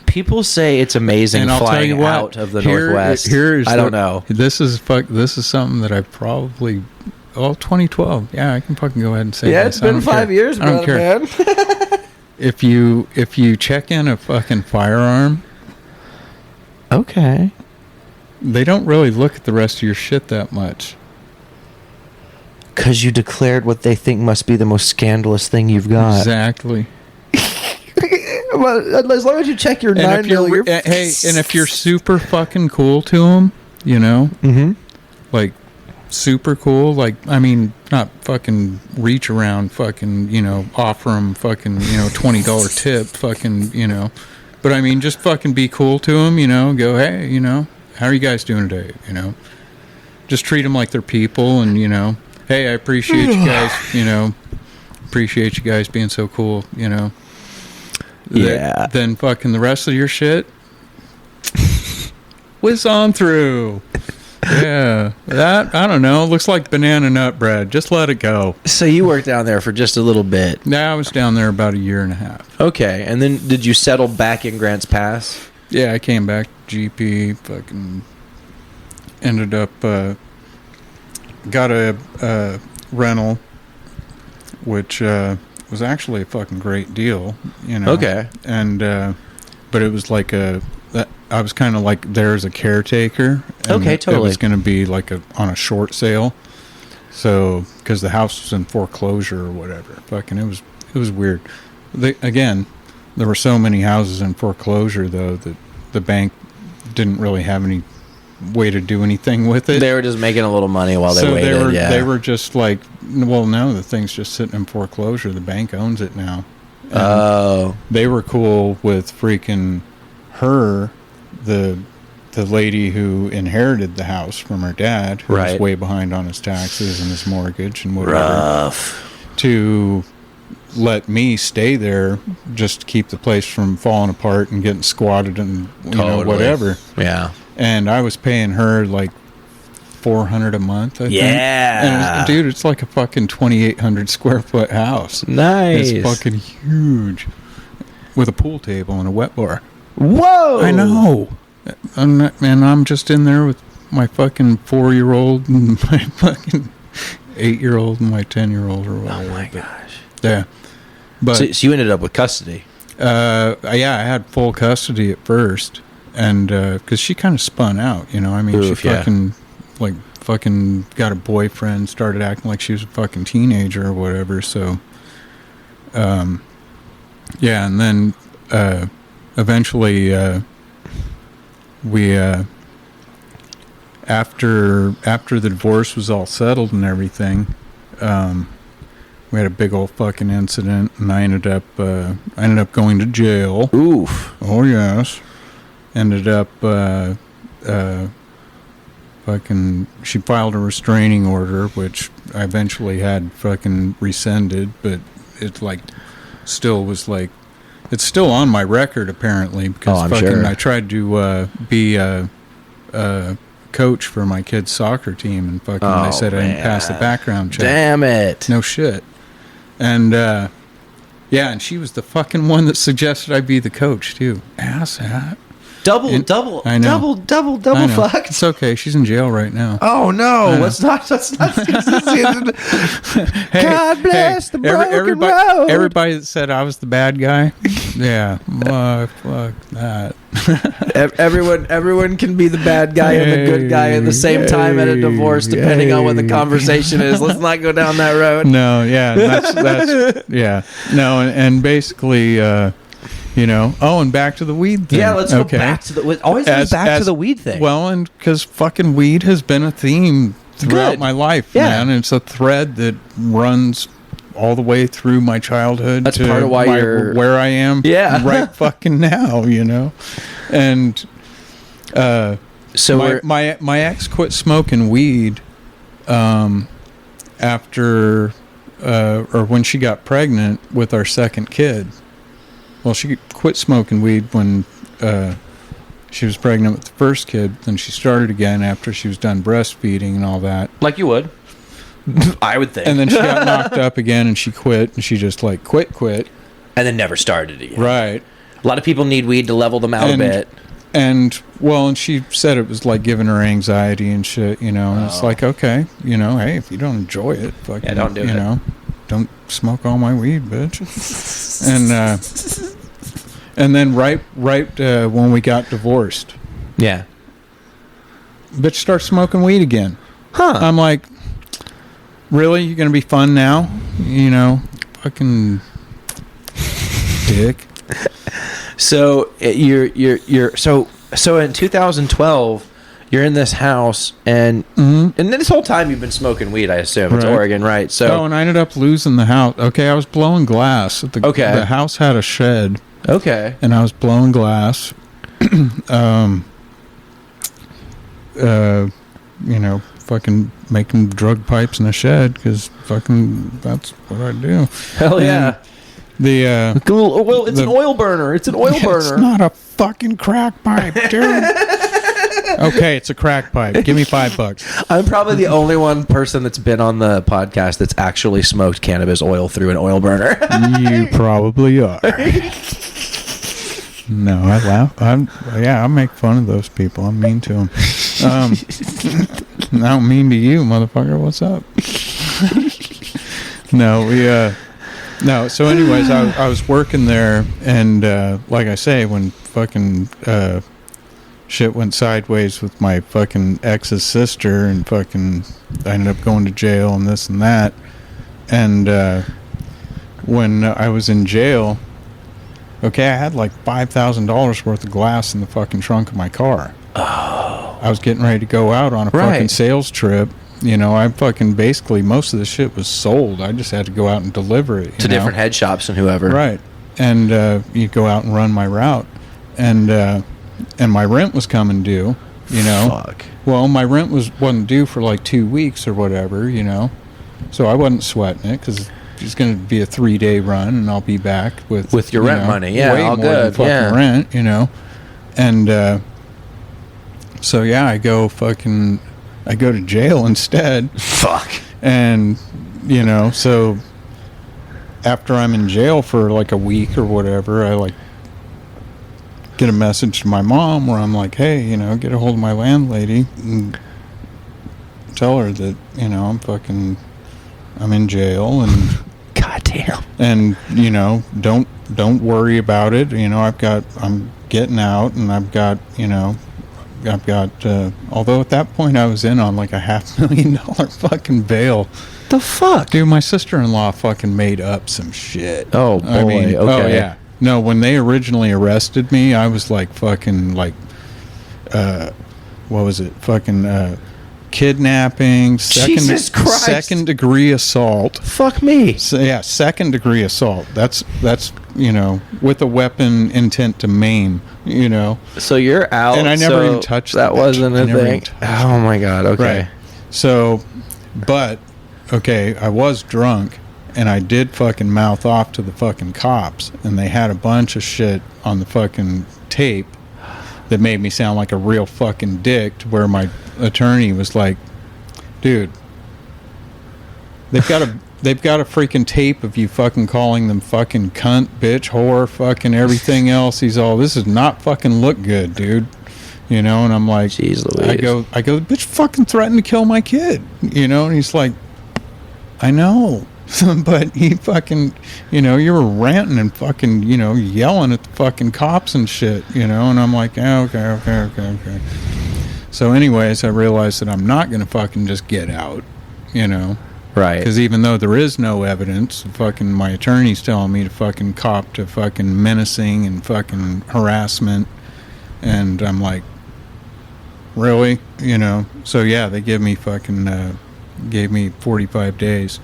People say it's amazing And I'll tell flying you what, out of the Northwest. I don't know. This is something that I probably 2012. Yeah, I can fucking go ahead and say Yeah, this. it's been 5 years, I don't brother, care. man. If you check in a fucking firearm, Okay. they don't really look at the rest of your shit that much. Because you declared what they think must be the most scandalous thing you've got. Exactly. Well, as long as you check your And 9 if you're, mil, hey, and if you're super fucking cool to them, you know, like super cool, like, I mean, not fucking reach around, fucking, you know, offer them fucking, you know, $20 tip, fucking, you know, but I mean, just fucking be cool to them, you know, go, hey, you know, how are you guys doing today, you know, just treat them like they're people, and, you know, hey, I appreciate you guys, you know, appreciate you guys being so cool, you know. Yeah. Then fucking the rest of your shit, whiz on through. Yeah. That, I don't know, looks like banana nut bread. Just let it go. So you worked down there for just a little bit. Yeah, I was down there about a year and a half. Okay. And then did you settle back in Grants Pass? Yeah, I came back GP, fucking ended up, got a rental, which was actually a fucking great deal, you know. Okay. And but it was like I was kind of like there as a caretaker. And Okay, totally. It was going to be like on a short sale, so because the house was in foreclosure or whatever. Fucking, it was weird. Again, there were so many houses in foreclosure though that the bank didn't really have any way to do anything with it. They were just making a little money while they waited. They were just like, well, no, the thing's just sitting in foreclosure. The bank owns it now. And they were cool with freaking her, the lady who inherited the house from her dad, who was way behind on his taxes and his mortgage and whatever. Rough. To let me stay there just to keep the place from falling apart and getting squatted and you know, whatever. Yeah. And I was paying her like $400 a month, I think. And dude, it's like a fucking 2,800 square foot house. Nice. It's fucking huge, with a pool table and a wet bar. Whoa! I know. And I'm just in there with my fucking 4-year-old and my fucking 8-year-old and my 10-year-old or whatever. Oh my gosh. Yeah. But so you ended up with custody. Yeah, I had full custody at first, and because she kind of spun out, you know. I mean, she fucking got a boyfriend, started acting like she was a fucking teenager or whatever. So, yeah, and then eventually we after the divorce was all settled and everything, we had a big old fucking incident, and I ended up going to jail. Oof. Oh yes. Ended up fucking, she filed a restraining order, which I eventually had fucking rescinded, but it like still was like, it's still on my record apparently, because I tried to be a coach for my kid's soccer team, and fucking they said I didn't pass the background check. Damn it. No shit. And yeah, and she was the fucking one that suggested I be the coach too. Asshat. Double I know. double fucked. It's okay. She's in jail right now. Oh no! Let's not. God bless the broken road. Everybody that said I was the bad guy, yeah, fuck that. Everyone can be the bad guy and the good guy at the same time at a divorce, depending on what the conversation is. Let's not go down that road. No, yeah, that's yeah, no, and basically. You know, and back to the weed thing. Yeah, let's go back to the... Always goes back to the weed thing. Well, and because fucking weed has been a theme throughout Good. my life, Yeah. man. And it's a thread that runs all the way through my childhood. That's to part of why you're where I am. Yeah. Right fucking now, and So my ex quit smoking weed after or when she got pregnant with our second kid. Well, she quit smoking weed when she was pregnant with the first kid. Then she started again after she was done breastfeeding and all that. like you would. I would think. And then she got knocked up again, and she quit. And she just like quit. And then never started again. Right. A lot of people need weed to level them out a bit. And she said it was like giving her anxiety and shit, and it's like, okay, hey, if you don't enjoy it, fucking, don't do it. Don't smoke all my weed, bitch. and then right when we got divorced, Yeah. bitch starts smoking weed again. Huh. I'm like, really? You're gonna be fun now? Fucking dick. So so in 2012, you're in this house, and and then this whole time you've been smoking weed. I assume it's Right. Oregon, right? So And I ended up losing the house. Okay, I was blowing glass. Okay. The house had a shed, okay, and I was blowing glass. Fucking making drug pipes in a shed because fucking that's what I do. hell yeah. The Well, it's an oil burner. It's an oil it's burner. not a fucking crack pipe, dude. Okay, it's a crack pipe. Give me $5. I'm probably the only one person that's been on the podcast that's actually smoked cannabis oil through an oil burner. You probably are. No, I laugh. I make fun of those people. I'm mean to them. I'm mean to you, motherfucker. What's up? No. So, anyways, I was working there, and like I say, when fucking shit went sideways with my fucking ex's sister, and fucking I ended up going to jail and this and that, and when I was in jail. Okay, I had like $5,000 worth of glass in the fucking trunk of my car. Oh. I was getting ready to go out on a fucking sales trip. I fucking basically, most of the shit was sold. I just had to go out and deliver it. To different head shops and whoever. Right. And you go out and run my route. And my rent was coming due, Fuck. Well, my rent wasn't due for like 2 weeks or whatever, So I wasn't sweating it because it's going to be a 3-day run, and I'll be back with your rent money. Yeah, way all more than good. fucking Yeah. rent, And so yeah, I go to jail instead. Fuck. And so after I'm in jail for like a week or whatever, I like get a message to my mom where I'm like, hey, get a hold of my landlady and tell her that I'm in jail, and Goddamn. and don't worry about it. I'm getting out, and I've got although at that point I was in on like a $500,000 fucking bail. The fuck? Dude, my sister-in-law fucking made up some shit. Oh, boy. Okay. Oh yeah. No, when they originally arrested me, I was like fucking like what was it? Fucking kidnapping, Jesus Christ. second degree assault. Fuck me. So, yeah, second degree assault. That's with a weapon intent to maim. So you're out. And I never even touched that. the bitch. Wasn't I a never thing. even touched Oh my god. Okay. Right. So, but okay, I was drunk, and I did fucking mouth off to the fucking cops, and they had a bunch of shit on the fucking tape that made me sound like a real fucking dick, to where my attorney was like, dude, they've got a freaking tape of you fucking calling them fucking cunt, bitch, whore, fucking everything else. He's all, this is not fucking look good, dude. And I'm like, Jeez Louise. I go, bitch fucking threatened to kill my kid, and he's like, I know. But he fucking, you were ranting and fucking, yelling at the fucking cops and shit, and I'm like, okay. So anyways, I realized that I'm not going to fucking just get out, Right. because even though there is no evidence, fucking my attorney's telling me to fucking cop to fucking menacing and fucking harassment, and I'm like, really? You know, so yeah, they gave me 45 days.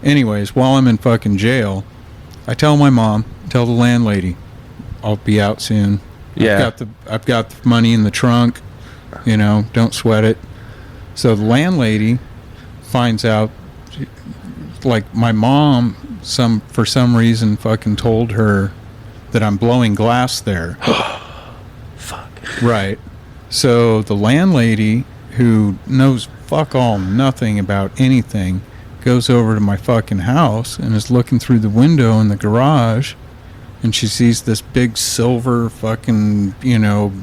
Anyways, while I'm in fucking jail, I tell my mom, tell the landlady, I'll be out soon. Yeah. I've got the money in the trunk, you know, don't sweat it. So the landlady finds out, like, my mom for some reason fucking told her that I'm blowing glass there. Fuck. Right. So the landlady, who knows fuck all nothing about anything, goes over to my fucking house and is looking through the window in the garage, and she sees this big silver fucking, you know,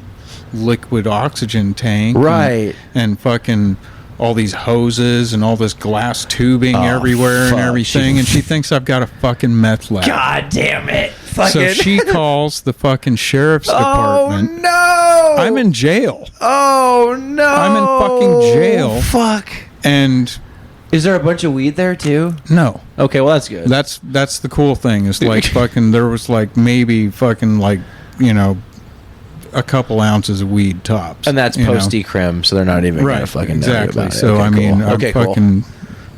liquid oxygen tank. Right. And fucking all these hoses and all this glass tubing everywhere and everything. And she thinks I've got a fucking meth lab. God damn it. So she calls the fucking sheriff's department. Oh, no. I'm in jail. Oh, no. I'm in fucking jail. Fuck. And is there a bunch of weed there, too? no. Okay, well, that's good. That's the cool thing. Is like fucking there was like maybe fucking like, you know, a couple ounces of weed tops. And that's post-decrim, so they're not even going to fucking know exactly. about it. So, okay, I mean, cool. Okay,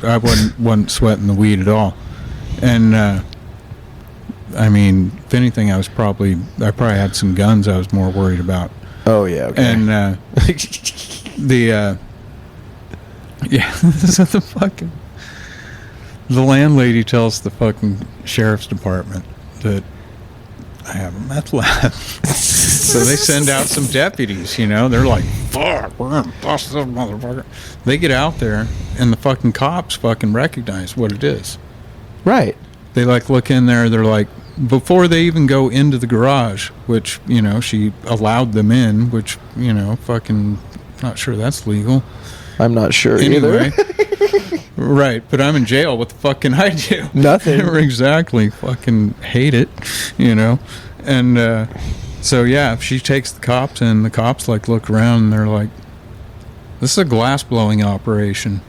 I wasn't sweating the weed at all. And, I mean, if anything, I probably had some guns I was more worried about. Oh, yeah, okay. And, so the landlady tells the fucking sheriff's department that I have a meth lab. So they send out some deputies, you know. They're like, fuck, we're gonna bust this motherfucker. They get out there, and the fucking cops fucking recognize what it is. Right. They, like, look in there, they're like, before they even go into the garage, which, you know, she allowed them in, which, you know, fucking, not sure that's legal. I'm not sure Anyway. either. Right, but I'm in jail. What the fuck can I do? Nothing. Exactly. Fucking hate it, you know? And so, yeah, she takes the cops in. The cops, like, look around, and they're like, this is a glass-blowing operation.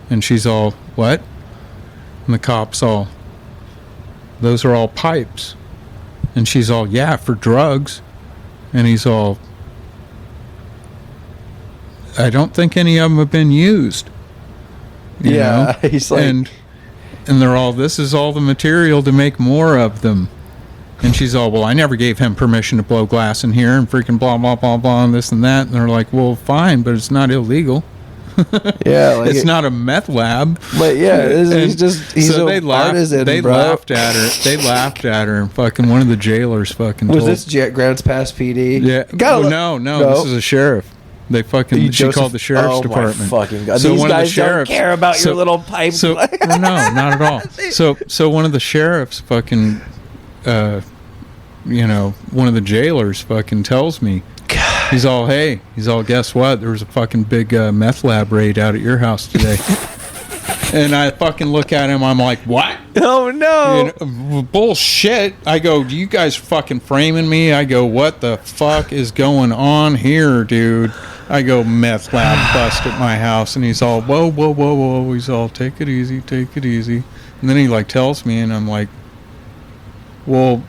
And she's all, what? And the cops all, those are all pipes. And she's all, yeah, for drugs. And he's all, I don't think any of them have been used. You know? He's like, and they're all, this is all the material to make more of them. And she's all, well, I never gave him permission to blow glass in here and freaking blah, blah, blah, blah, and this and that. And they're like, well, fine, but it's not illegal. yeah, like it's not a meth lab. But yeah, he's so they artisan, they bro. laughed at her. They laughed at her, and fucking one of the jailers fucking was told, this Grants Pass PD? Yeah. No, this is a sheriff. They fucking she called the sheriff's department. My fucking God. So these one guys of the sheriffs don't care about your little pipe. So no, not at all. So one of the sheriffs fucking you know, one of the jailers fucking tells me, God. He's all, guess what? There was a fucking big meth lab raid out at your house today. And I fucking look at him, I'm like, what? Oh, no. You know, bullshit. I go, do you guys fucking framing me? I go, what the fuck is going on here, dude? I go, meth lab bust at my house. And he's all, whoa, whoa, whoa, whoa. He's all, take it easy, take it easy. And then he, like, tells me, and I'm like, well,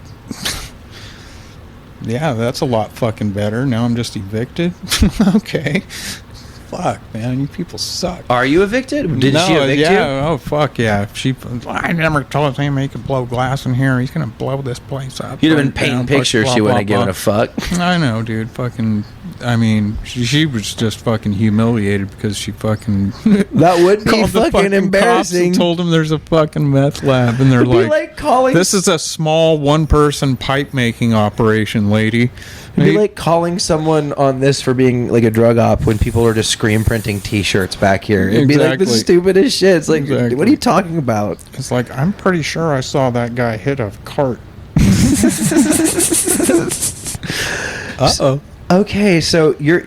yeah, that's a lot fucking better. Now I'm just evicted. Okay. Fuck, man, you people suck. Are you evicted? Did she evict you? Oh, fuck, yeah. I never told him he could blow glass in here. He's going to blow this place up. You'd have been painting pictures. She wouldn't have given a fuck. I know, dude. Fucking, I mean, she was just fucking humiliated because she fucking... That would be fucking embarrassing. Cops and told him there's a fucking meth lab, and they're like calling... This is a small one-person pipe-making operation, lady. It'd be like calling someone on this for being like a drug op when people are just screen printing T-shirts back here. It'd be like the stupidest shit. It's like, what are you talking about? It's like, I'm pretty sure I saw that guy hit a cart. Uh-oh. Okay, so you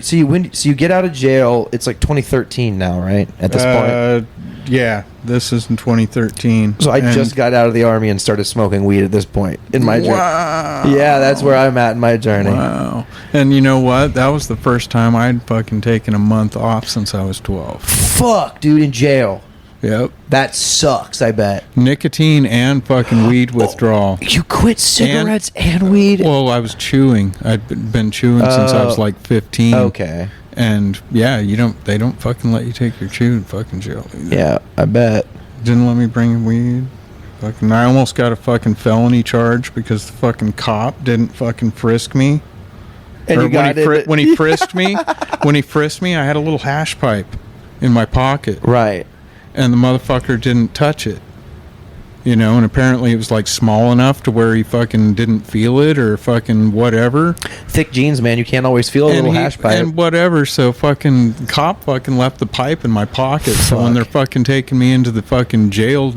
get out of jail. It's like 2013 now, right? At this point. Yeah, this is in 2013. So I just got out of the army and started smoking weed at this point in my journey. Wow. Yeah, that's where I'm at in my journey. Wow. And you know what? That was the first time I'd fucking taken a month off since I was 12. Fuck, dude, in jail. Yep. That sucks, I bet. Nicotine and fucking weed withdrawal. You quit cigarettes and weed? Well, I was chewing. I'd been chewing since I was like 15. Okay. And yeah, they don't fucking let you take your chew to fucking jail either. Yeah, I bet. Didn't let me bring weed. Fucking, I almost got a fucking felony charge because the fucking cop didn't fucking frisk me. And when he frisked me, I had a little hash pipe in my pocket. Right. And the motherfucker didn't touch it. You know, and apparently it was like small enough to where he fucking didn't feel it or fucking whatever. Thick jeans, man. You can't always feel a little hash pipe. And whatever, so fucking cop fucking left the pipe in my pocket. So when they're fucking taking me into the fucking jail,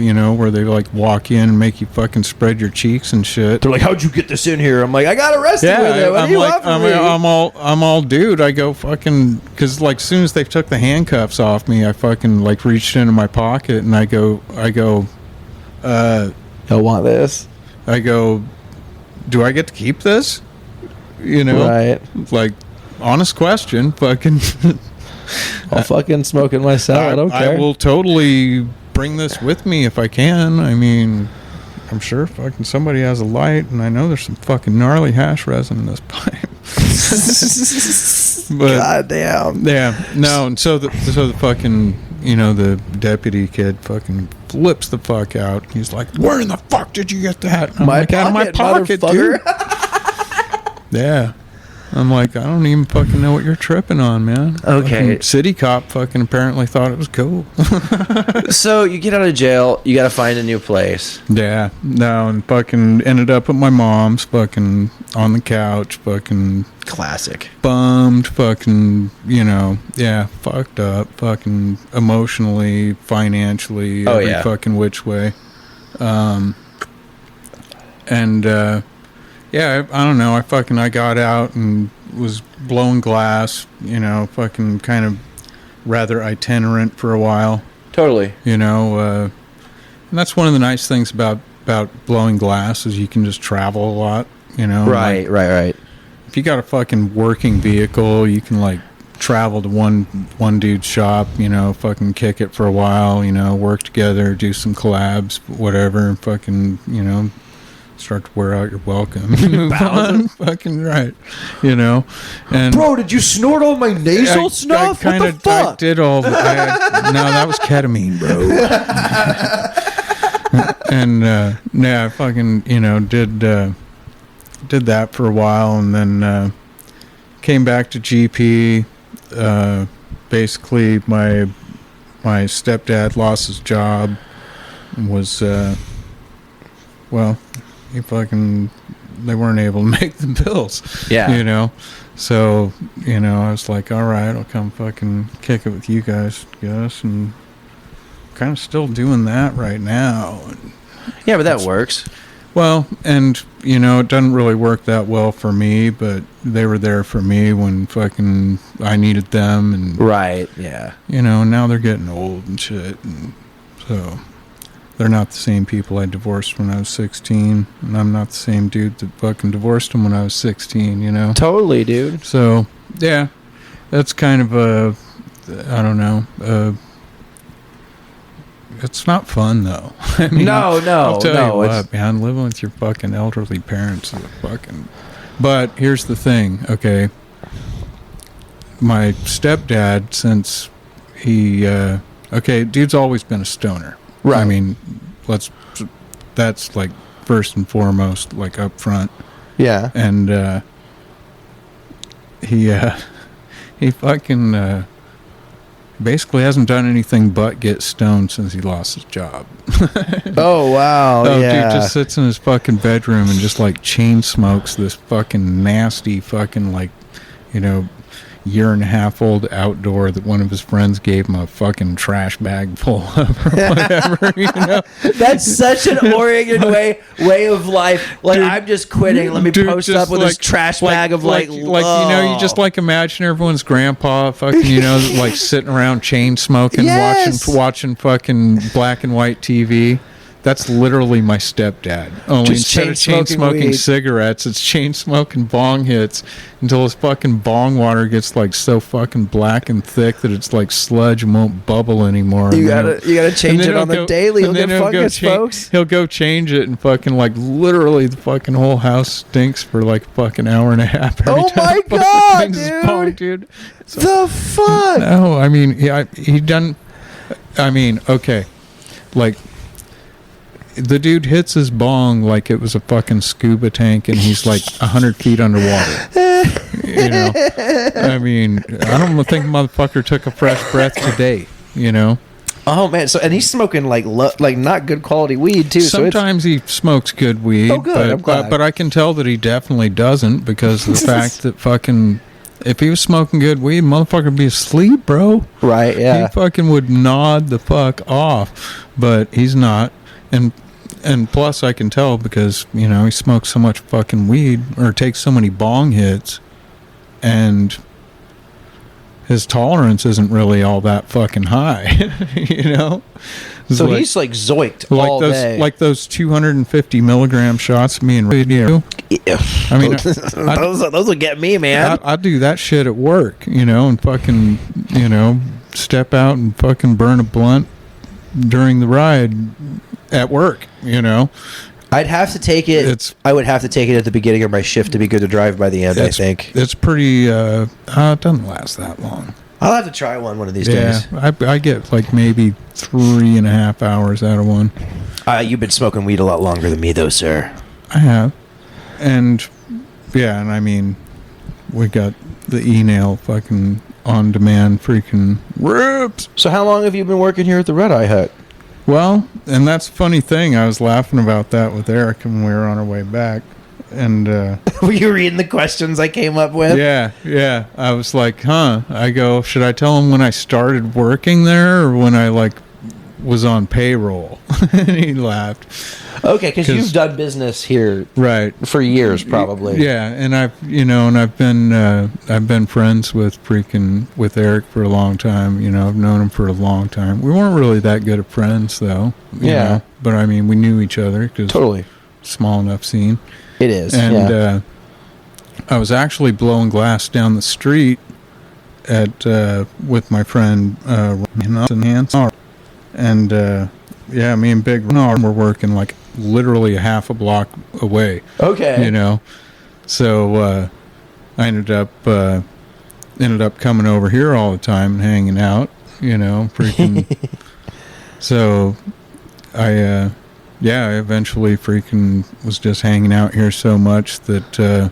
you know, where they like walk in and make you fucking spread your cheeks and shit. They're like, how'd you get this in here? I'm like, I got arrested with it. What do you want from me? I'm all dude. I go fucking, because like as soon as they took the handcuffs off me, I fucking like reached into my pocket and I go, Don't want this. I go, do I get to keep this? You know, right? Like, honest question. Fucking, I'll fucking smoke it myself. I don't care. I will totally bring this with me if I can. I mean, I'm sure fucking somebody has a light, and I know there's some fucking gnarly hash resin in this pipe. But, God damn. Yeah. No, and so the fucking, you know, the deputy kid fucking flips the fuck out. He's like, where in the fuck did you get that? I'm like, out of my pocket, dude. Yeah. I'm like, I don't even fucking know what you're tripping on, man. Okay. Fucking city cop fucking apparently thought it was cool. So you get out of jail, you got to find a new place. Yeah. No, and fucking ended up at my mom's fucking on the couch, fucking Classic. bummed, fucking, you know, yeah, fucked up, fucking emotionally, financially, every fucking which way. Yeah, I don't know. I got out and was blowing glass, you know, fucking kind of rather itinerant for a while. Totally. You know, and that's one of the nice things about blowing glass is you can just travel a lot, you know. Right. If you got a fucking working vehicle, you can like travel to one dude's shop, you know, fucking kick it for a while, you know, work together, do some collabs, whatever, and fucking, you know, start to wear out your welcome. Move on. Fucking right. You know. And bro, did you snort all my nasal snuff? What the fuck? I did all that. No, that was ketamine, bro. And I fucking, you know, did that for a while, and then came back to GP. Basically, my stepdad lost his job. Was they weren't able to make the bills. Yeah. You know? So, you know, I was like, all right, I'll come fucking kick it with you guys, I guess. And kind of still doing that right now. Yeah, but that works. Well, and, you know, it doesn't really work that well for me, but they were there for me when fucking I needed them. And right, yeah. You know, now they're getting old and shit. And so they're not the same people I divorced when I was 16, and I'm not the same dude that fucking divorced them when I was 16, you know? Totally, dude. So, yeah, that's kind of I don't know, it's not fun, though. I mean, I'll tell you what, man, living with your fucking elderly parents is a fucking... But here's the thing, okay? My stepdad, since he... dude's always been a stoner. Right. I mean, that's like first and foremost, like up front. Yeah. And he fucking basically hasn't done anything but get stoned since he lost his job. Oh, wow. Oh, yeah. dude just sits in his fucking bedroom and just like chain smokes this fucking nasty fucking like, you know, year and a half old outdoor that one of his friends gave him a fucking trash bag full of or whatever, you know. That's such an Oregon way of life. Like, dude, I'm just quitting. Let me post up with this trash bag of like, you know, you just like imagine everyone's grandpa fucking, you know, like sitting around chain smoking, watching fucking black and white TV. That's literally my stepdad. Only Just instead of chain smoking weed. cigarettes, it's chain smoking bong hits until his fucking bong water gets like so fucking black and thick that it's like sludge and won't bubble anymore. You gotta change it on the daily. You'll get fungus, folks. He'll go change it and fucking like literally the fucking whole house stinks for like a fucking hour and a half. Every Oh time my he fucking God, cleans his dude. bong, dude. So, The fuck? no, I mean he done. I mean, okay, like. The dude hits his bong like it was a fucking scuba tank, and he's like 100 feet underwater. You know, I mean, I don't think motherfucker took a fresh breath today. You know. Oh man! So and he's smoking like not good quality weed too. Sometimes he smokes good weed. Oh, good. I'm glad. But I can tell that he definitely doesn't because of the fact that fucking. If he was smoking good weed, motherfucker would be asleep, bro. Right? Yeah. He fucking would nod the fuck off, but he's not. And plus, I can tell because he smokes so much fucking weed or takes so many bong hits, and his tolerance isn't really all that fucking high. It's So he's like zoinked like all those day. like those 250 milligram shots me and Ray do. Yeah. I mean, those will get me, man. I do that shit at work, and fucking step out and fucking burn a blunt during the ride at work. I'd have to take it. I would have to take it at the beginning of my shift to be good to drive by the end. I think it's pretty. It doesn't last that long. I'll have to try one of these Yeah, days. I get like maybe 3.5 hours out of one. You've been smoking weed a lot longer than me, though, sir. I have, and I mean, we got the e-nail fucking on demand freaking rips. So how long have you been working here at the Redeye Hut? Well, and that's a funny thing. I was laughing about that with Eric when we were on our way back. And Were you reading the questions I came up with? yeah. I was like, I go, should I tell him when I started working there or when I like was on payroll? And he laughed. Okay, because you've done business here Right. for years, probably. Yeah, and I've been friends with Eric for a long time. I've known him for a long time. We weren't really that good of friends though. You know? But I mean, we knew each other because Totally. small enough scene. It is. And I was actually blowing glass down the street with my friend and me and Big Ron were working like literally a half a block away. Okay. So I ended up coming over here all the time and hanging out. Freaking. So I eventually freaking was just hanging out here so much that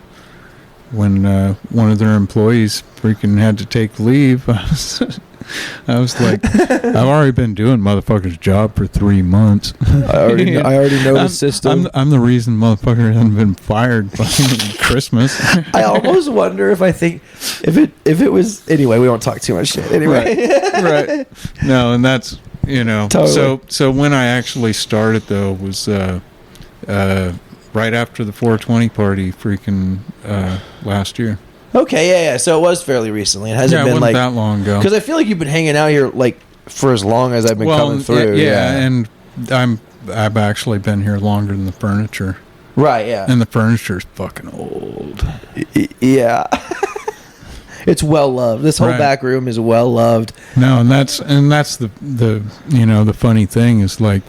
when one of their employees freaking had to take leave, I was like, I've already been doing motherfucker's job for 3 months. I already know the system. I'm the reason motherfucker hasn't been fired by Christmas. I almost wonder if it was anyway. We won't talk too much shit anyway. Right. No, and that's Totally. So when I actually started though was right after the 420 party freaking last year. Okay, yeah. So it was fairly recently. It hasn't been wasn't like that long ago. because I feel like you've been hanging out here like for as long as I've been coming through. And I've actually been here longer than the furniture. Right. Yeah. And the furniture's fucking old. Yeah. It's well loved. This whole Right. back room is well loved. No, and that's the funny thing is like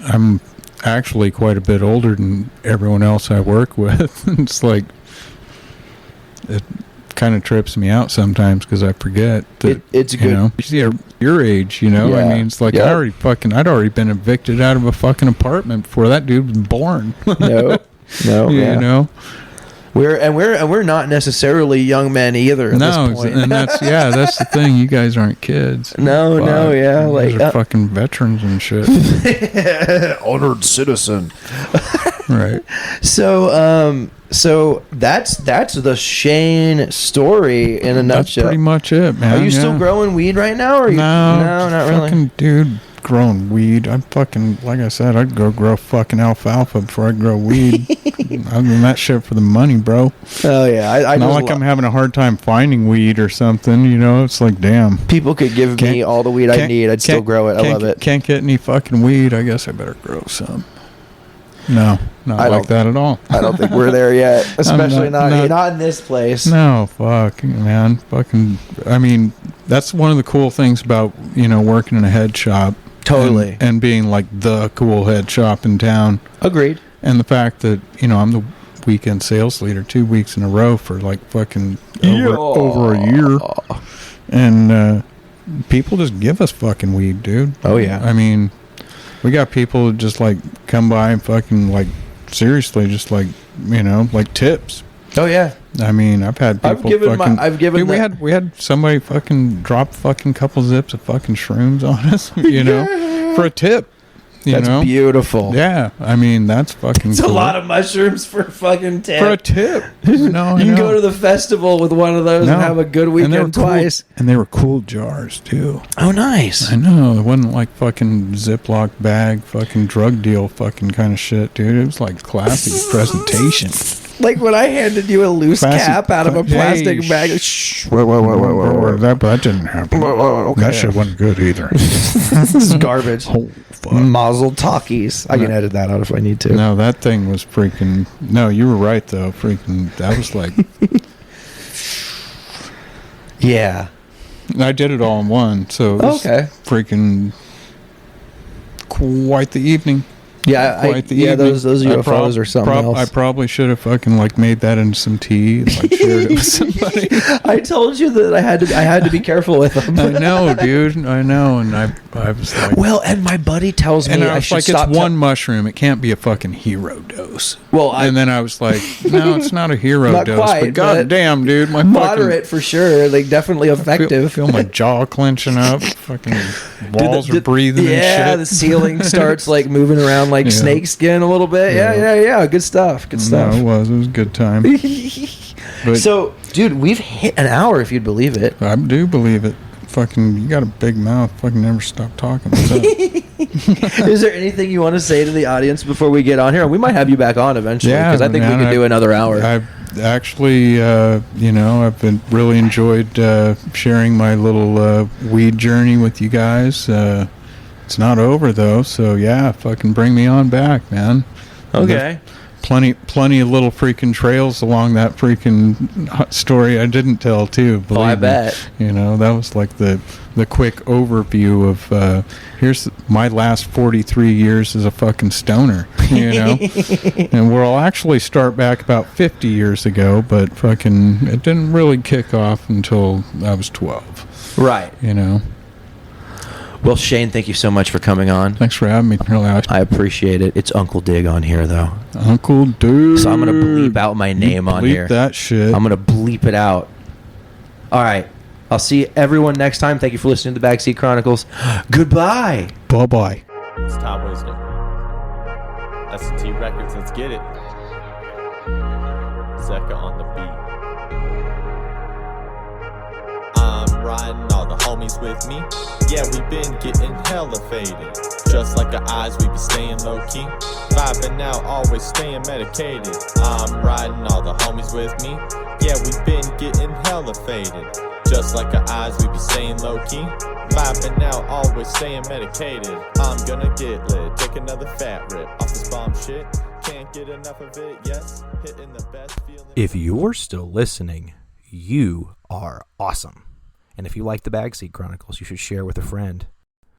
I'm actually quite a bit older than everyone else I work with. It's like it kind of trips me out sometimes because I forget that It's good. Your age, I Yeah. mean, it's like Yep. I'd already been evicted out of a fucking apartment before that dude was born. No. You We're not necessarily young men either at this point. and that's the thing. You guys aren't kids. No, Fuck. yeah, You like guys are fucking veterans and shit. honored citizen. Right. So that's the Shane story in a That's nutshell. pretty much it, man. Are you still growing weed right now? Or are you, No, not really. fucking dude. growing weed. I'm fucking, like I said, I'd go grow fucking alfalfa before I grow weed. I'm in that shit for the money, bro. Oh yeah, I Not like I'm having a hard time finding weed or something, you know? It's like, damn. people could give me all the weed I need. I'd still grow it. I love it. Can't get any fucking weed. I guess I better grow some. No, not I like don't- that at all. I don't think we're there yet, especially not- not in this place. No, fuck, man. Fucking, I mean, that's one of the cool things about, you know, working in a head shop. Totally. And being like the cool head shop in town. Agreed. And the fact that, you know, I'm the weekend sales leader 2 weeks in a row for like fucking over a year. And people just give us fucking weed, dude. Oh, yeah. I mean, we got people who just like come by and fucking like, seriously, just like, you know, like tips. Oh yeah. I mean, I've had people dude, we had somebody fucking drop fucking couple zips of fucking shrooms on us, you know, for a tip. You That's know? beautiful. Yeah, I mean, that's fucking It's cool. a lot of mushrooms for fucking tip. For a tip. No, you can go to the festival with one of those and have a good weekend twice. And they were cool jars, too. Oh, nice. I know. It wasn't like fucking Ziploc bag, fucking drug deal fucking kind of shit, dude. It was like classy presentation. Like when I handed you a loose Classic- cap out of a plastic Hey, bag. shh. Whoa. That didn't happen. Okay. That shit wasn't good either. This is garbage. Oh, fuck. Mazel talkies. I can edit that out if I need to. No, that thing was freaking... No, you were right, though. Freaking... That was like... Yeah. I did it all in one, so it was freaking... Quite the evening. Yeah, those UFOs or something else. I probably should have fucking like made that into some tea and like shared it with somebody. I told you that I had to be careful with them. I know, dude. I know, and I was like, well, and my buddy tells me and I I was should like, stop. it's one mushroom. It can't be a fucking hero dose. Well, and then I was like, no, it's not a hero Not dose. quite, but goddamn, dude, my moderate for sure. Like definitely effective. Feel my jaw clenching up. Fucking walls are breathing. Yeah, and shit. the ceiling starts like moving around like snake skin a little bit. Yeah. Good stuff. Good stuff. No, it was a good time. But so, dude, we've hit an hour if you'd believe it. I do believe it. Fucking, you got a big mouth. Fucking never stop talking. What's up? Is there anything you want to say to the audience before we get on here? We might have you back on eventually because I think we could do another hour. I've actually, you know, I've been really enjoyed sharing my little weed journey with you guys. It's not over though, so yeah, fucking bring me on back, man. Okay. Plenty of little freaking trails along that freaking story I didn't tell too. Oh, I bet. You know, that was like the quick overview of here's my last 43 years as a fucking stoner, you know. And we'll actually start back about 50 years ago, but fucking it didn't really kick off until I was 12. Right. You know. Well, Shane, thank you so much for coming on. Thanks for having me. Really, I appreciate it. It's Uncle Dig on here, though. Uncle Dig. So I'm going to bleep out my name on here. Bleep that shit. I'm going to bleep it out. All right. I'll see everyone next time. Thank you for listening to the Backseat Chronicles. Goodbye. Bye-bye. It's Todd Wisdom. S&T Records, let's get it. Zecca on the beat. I'm riding, all the homies with me. Yeah, we been getting hella faded. Just like our eyes, we be staying low-key. Vibing out, always staying medicated. I'm riding, all the homies with me. Yeah, we been getting hella faded. Just like our eyes, we be staying low-key. Vibing out, always staying medicated. I'm gonna get lit, take another fat rip off this bomb shit. Can't get enough of it, yes. Hitting the best feeling. If you're still listening, you are awesome. And if you like the Backseat Chronicles, you should share with a friend.